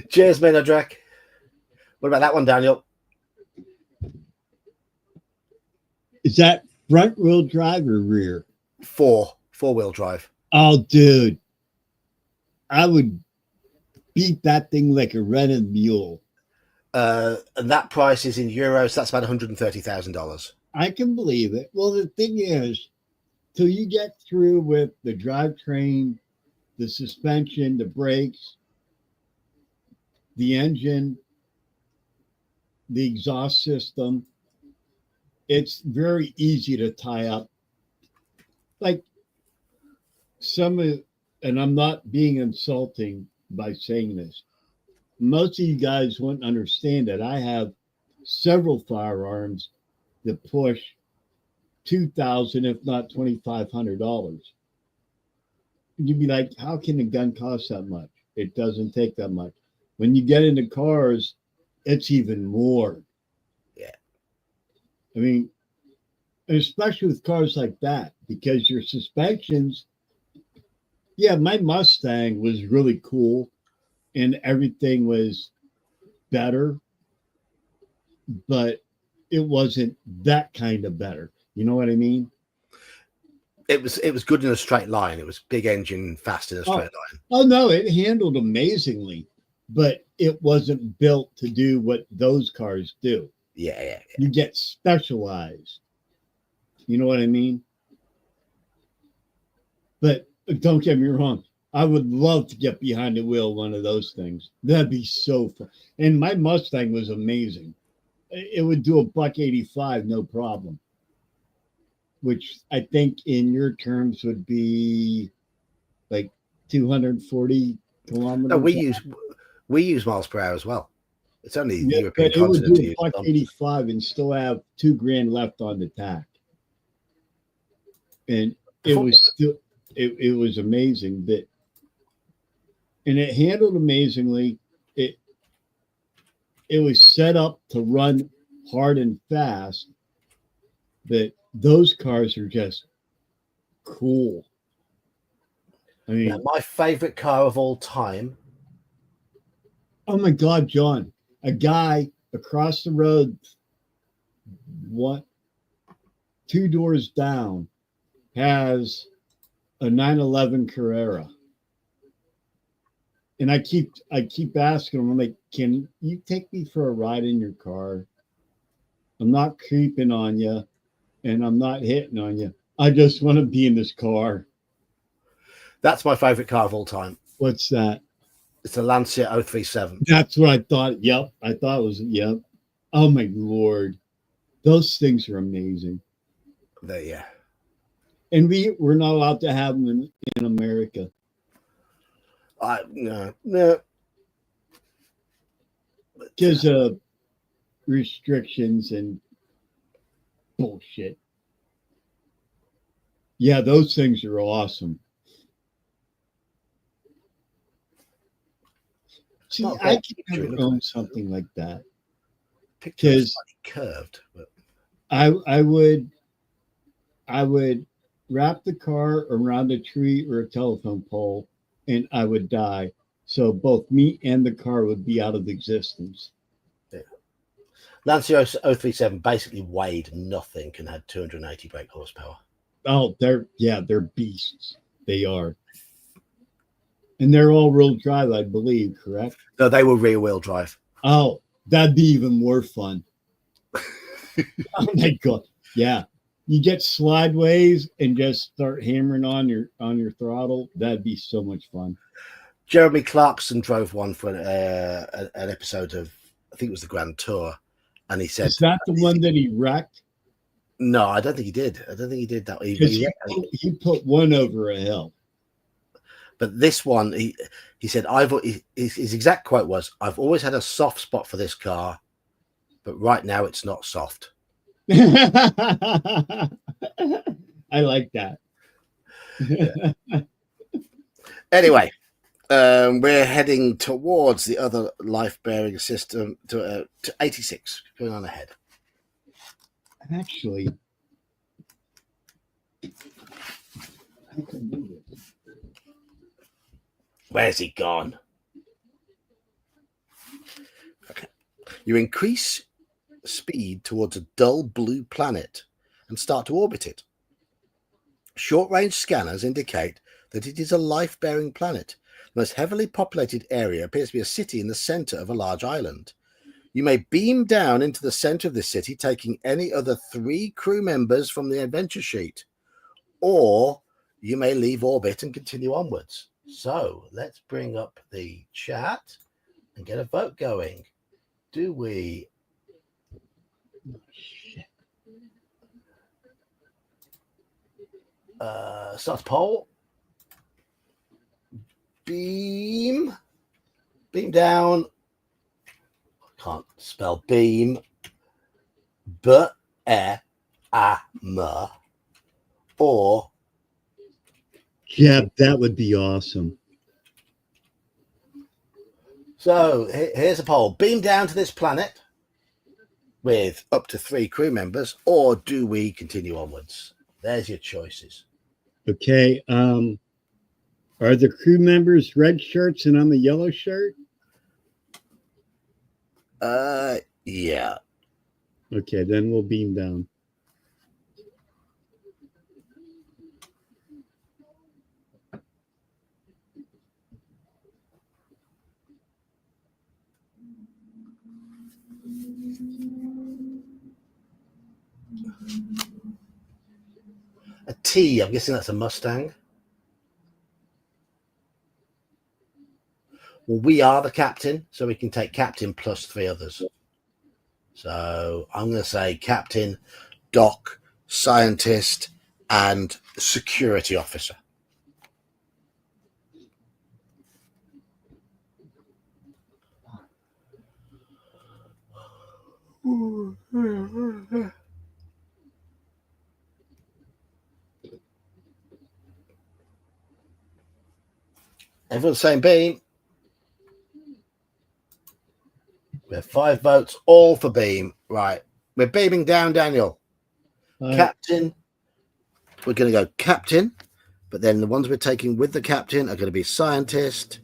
Cheers, Minodrek. What about that one, Daniel? Is that front wheel drive or rear? Four-wheel drive. Oh, dude. I would beat that thing like a rented mule. And that price is in euros. That's about $130,000. I can believe it. Well, the thing is, till you get through with the drivetrain, the suspension, the brakes, the engine, the exhaust system, it's very easy to tie up. Like some of, and I'm not being insulting by saying this, most of you guys wouldn't understand that I have several firearms that push $2,000, if not $2,500. You'd be like, how can a gun cost that much? It doesn't take that much. When you get into cars, it's even more. Yeah. I mean, especially with cars like that, because your suspensions, yeah, my Mustang was really cool and everything was better, but it wasn't that kind of better. You know what I mean? It was good in a straight line. It was big engine, fast in a straight line. Oh no, it handled amazingly, but it wasn't built to do what those cars do. Yeah. You get specialized. You know what I mean? But don't get me wrong. I would love to get behind the wheel of one of those things. That'd be so fun. And my Mustang was amazing. It would do $185, no problem. Which I think in your terms would be like 240 kilometers. No, we use miles per hour as well. It's only the European but it would continent. do $185 and still have $2,000 left on the tack. And it was still it was amazing that, and it handled amazingly. It was set up to run hard and fast, but those cars are just cool. I mean, Now, my favorite car of all time. Oh my God, John, a guy across the road, two doors down, has a 911 Carrera. And I keep asking him, I'm like, can you take me for a ride in your car? I'm not creeping on you and I'm not hitting on you. I just want to be in this car. That's my favorite car of all time. What's that? It's a Lancia 037. That's what I thought. Yep. I thought it was, yep. Oh my Lord. Those things are amazing. Yeah. And we're not allowed to have them in America. No. Because of restrictions and bullshit. Yeah, those things are awesome. See, I could never own something like that. Because curved. But I would wrap the car around a tree or a telephone pole and I would die. So both me and the car would be out of existence. Yeah. Lancia 037 basically weighed nothing and had 280 brake horsepower. Oh, they're beasts. They are. And they're all real drive, I believe, correct? No, they were rear wheel drive. Oh, that'd be even more fun. Oh my God. Yeah. You get slideways and just start hammering on your throttle. That'd be so much fun. Jeremy Clarkson drove one for an episode of, I think it was the Grand Tour. And he said, is that the one that he wrecked? No, I don't think he did. I don't think he did that. He put one over a hill. But this one, he said, his exact quote was, "I've always had a soft spot for this car, but right now it's not soft." I like that. Anyway, we're heading towards the other life-bearing system to 86, going on ahead. Actually, where's he gone? Okay. You increase speed towards a dull blue planet and start to orbit it. Short-range scanners indicate that it is a life-bearing planet. The most heavily populated area appears to be a city in the center of a large island. You may beam down into the center of this city, taking any other 3 crew members from the adventure sheet, or you may leave orbit and continue onwards. So let's bring up the chat and get a vote going. Do we? Start poll. Beam down. I can't spell beam. Or yeah, that would be awesome. So here's a poll. Beam down to this planet with up to 3 crew members, or do we continue onwards? There's your choices. Okay. Are the crew members red shirts and I'm a yellow shirt? Yeah. Okay, then we'll beam down. A T, I'm guessing that's a Mustang. Well, we are the captain, so we can take captain plus 3 others. So I'm going to say captain, doc, scientist, and security officer. Everyone's saying beam. We have 5 votes, all for beam. Right. We're beaming down, Daniel. Captain. We're going to go captain, but then the ones we're taking with the captain are going to be scientist,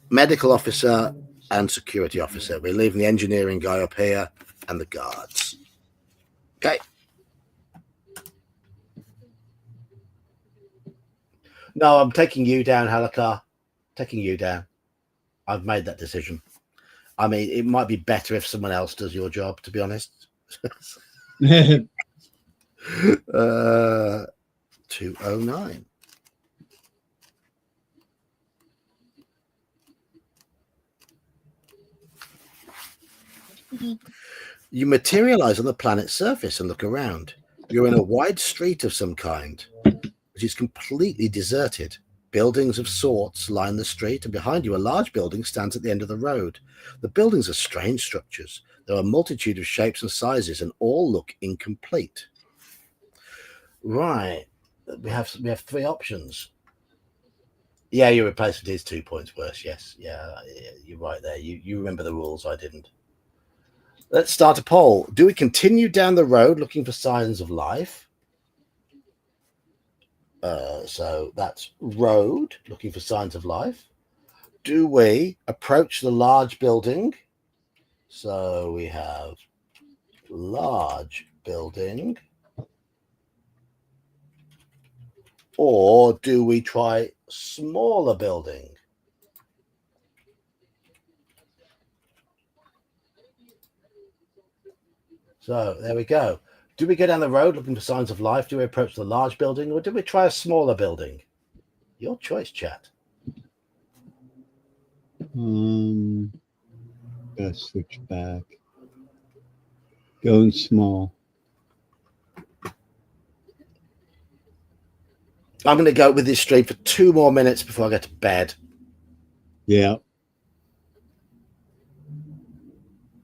medical officer, and security officer. We're leaving the engineering guy up here and the guards. Okay. No, I'm taking you down, Halakar. Taking you down. I've made that decision. I mean, it might be better if someone else does your job, to be honest. 209. You materialize on the planet's surface and look around. You're in a wide street of some kind, which is completely deserted. Buildings of sorts line the street, and behind you a large building stands at the end of the road. The buildings are strange structures. There are a multitude of shapes and sizes, and all look incomplete. Right. We have 3 options. Yeah, your replacement is 2 points worse. Yes. Yeah, you're right there. You remember the rules. I didn't. Let's start a poll. Do we continue down the road looking for signs of life? So that's road, looking for signs of life. Do we approach the large building? So we have large building. Or do we try smaller building? So there we go. Do we go down the road looking for signs of life? Do we approach the large building, or do we try a smaller building? Your choice, chat. Gotta switch back. Going small. I'm going to go with this stream for 2 more minutes before I go to bed. Yeah.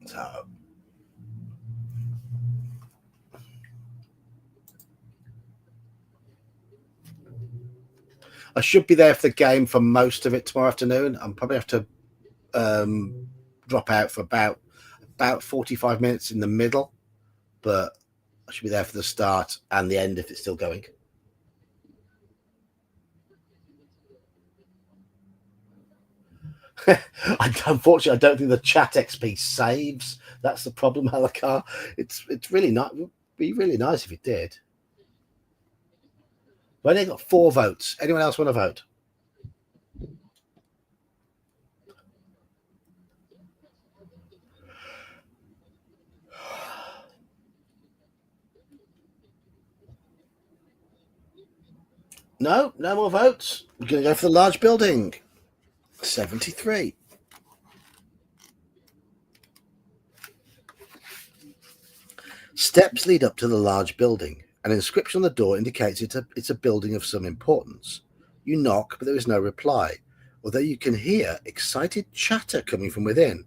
So I should be there for the game for most of it tomorrow afternoon. I'm probably have to drop out for about 45 minutes in the middle, but I should be there for the start and the end if it's still going. Unfortunately, I don't think the chat XP saves. That's the problem, Halakar. It's really not. It'd be really nice if it did. We only got 4 votes. Anyone else want to vote? No more votes. We're going to go for the large building. 73. Steps lead up to the large building. An inscription on the door indicates it's a building of some importance. You knock, but there is no reply, although you can hear excited chatter coming from within.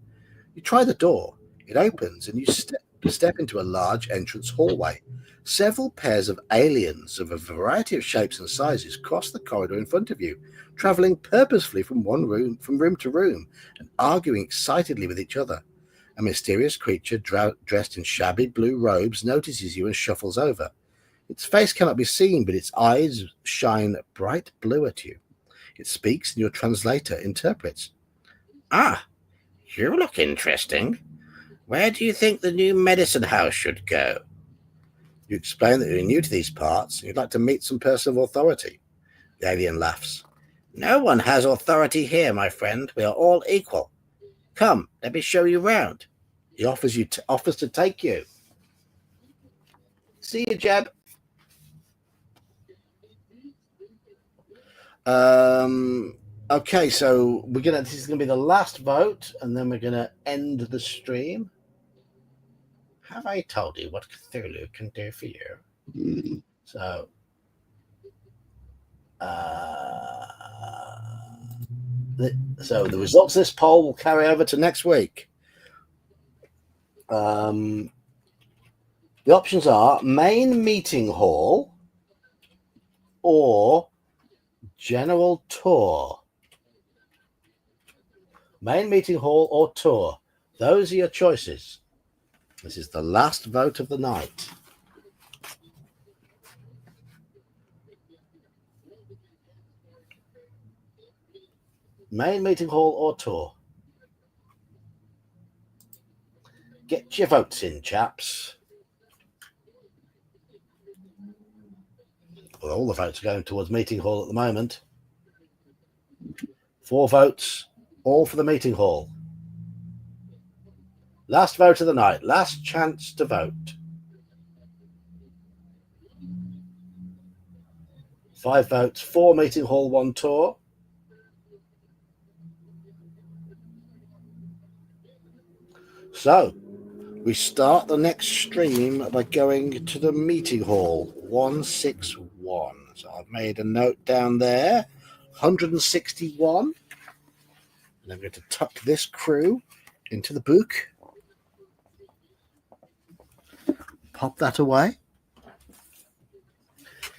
You try the door. It opens, and you step into a large entrance hallway. Several pairs of aliens of a variety of shapes and sizes cross the corridor in front of you, traveling purposefully from room to room and arguing excitedly with each other. A mysterious creature dressed in shabby blue robes notices you and shuffles over. Its face cannot be seen, but its eyes shine bright blue at you. It speaks, and your translator interprets. Ah, you look interesting. Where do you think the new medicine house should go? You explain that you're new to these parts and you'd like to meet some person of authority. The alien laughs. No one has authority here, my friend. We are all equal. Come, let me show you round. He offers to take you. See you, Jeb. Okay, so this is gonna be the last vote, and then we're gonna end the stream. Have I told you what Cthulhu can do for you? So, the results of this poll will carry over to next week. The options are main meeting hall or general tour. Main meeting hall or tour. Those are your choices. This is the last vote of the night. Main meeting hall or tour. Get your votes in, chaps. Well, all the votes are going towards meeting hall at the moment. 4 votes, all for the meeting hall. Last vote of the night. Last chance to vote. 5 votes, 4 meeting hall, 1 tour. So, we start the next stream by going to the meeting hall, 161. So I've made a note down there, 161. And I'm going to tuck this crew into the book. Pop that away.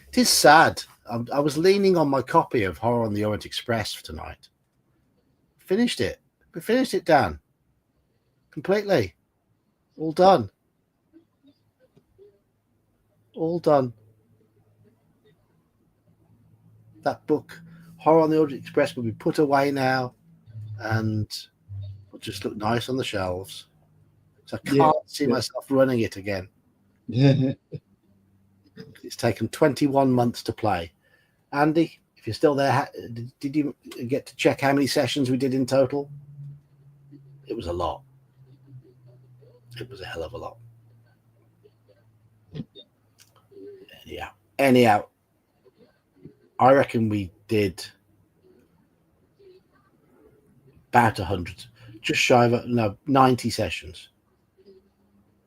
It is sad. I was leaning on my copy of Horror on the Orient Express for tonight. Finished it. We finished it, Dan. Completely. All done. All done. That book, Horror on the Orient Express, will be put away now and will just look nice on the shelves. So I can't see myself running it again. It's taken 21 months to play. Andy, if you're still there, did you get to check how many sessions we did in total? It was a lot. It was a hell of a lot. Anyhow, I reckon we did about 100, just shy of 90 sessions.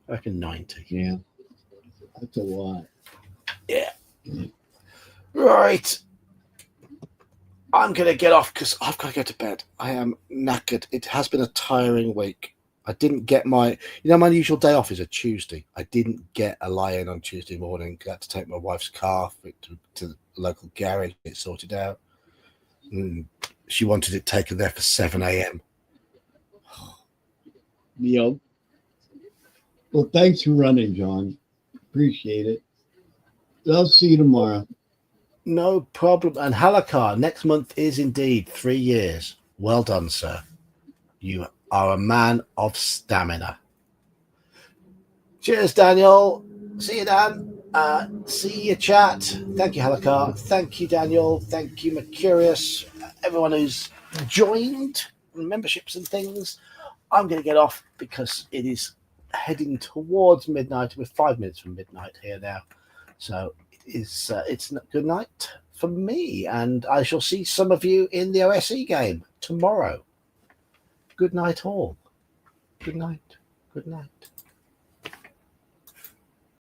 I reckon 90. Yeah, that's a lot. Yeah. Right. I'm going to get off because I've got to go to bed. I am knackered. It has been a tiring week. I didn't get my usual day off is a Tuesday. I didn't get a lie-in on Tuesday morning. I had to take my wife's car to the local garage, get sorted out. She wanted it taken there for 7 a.m. Yep. Well, thanks for running, John. Appreciate it. I'll see you tomorrow. No problem. And Halakar, next month is indeed 3 years. Well done, sir. You are a man of stamina. Cheers, Daniel. See you, Dan. See you, chat. Thank you, Halakar. Thank you, Daniel. Thank you, Mercurius. Everyone who's joined, memberships and things. I'm going to get off because it is heading towards midnight. We're 5 minutes from midnight here now. So it's good night for me. And I shall see some of you in the OSE game tomorrow. Good night, all. Good night. Good night.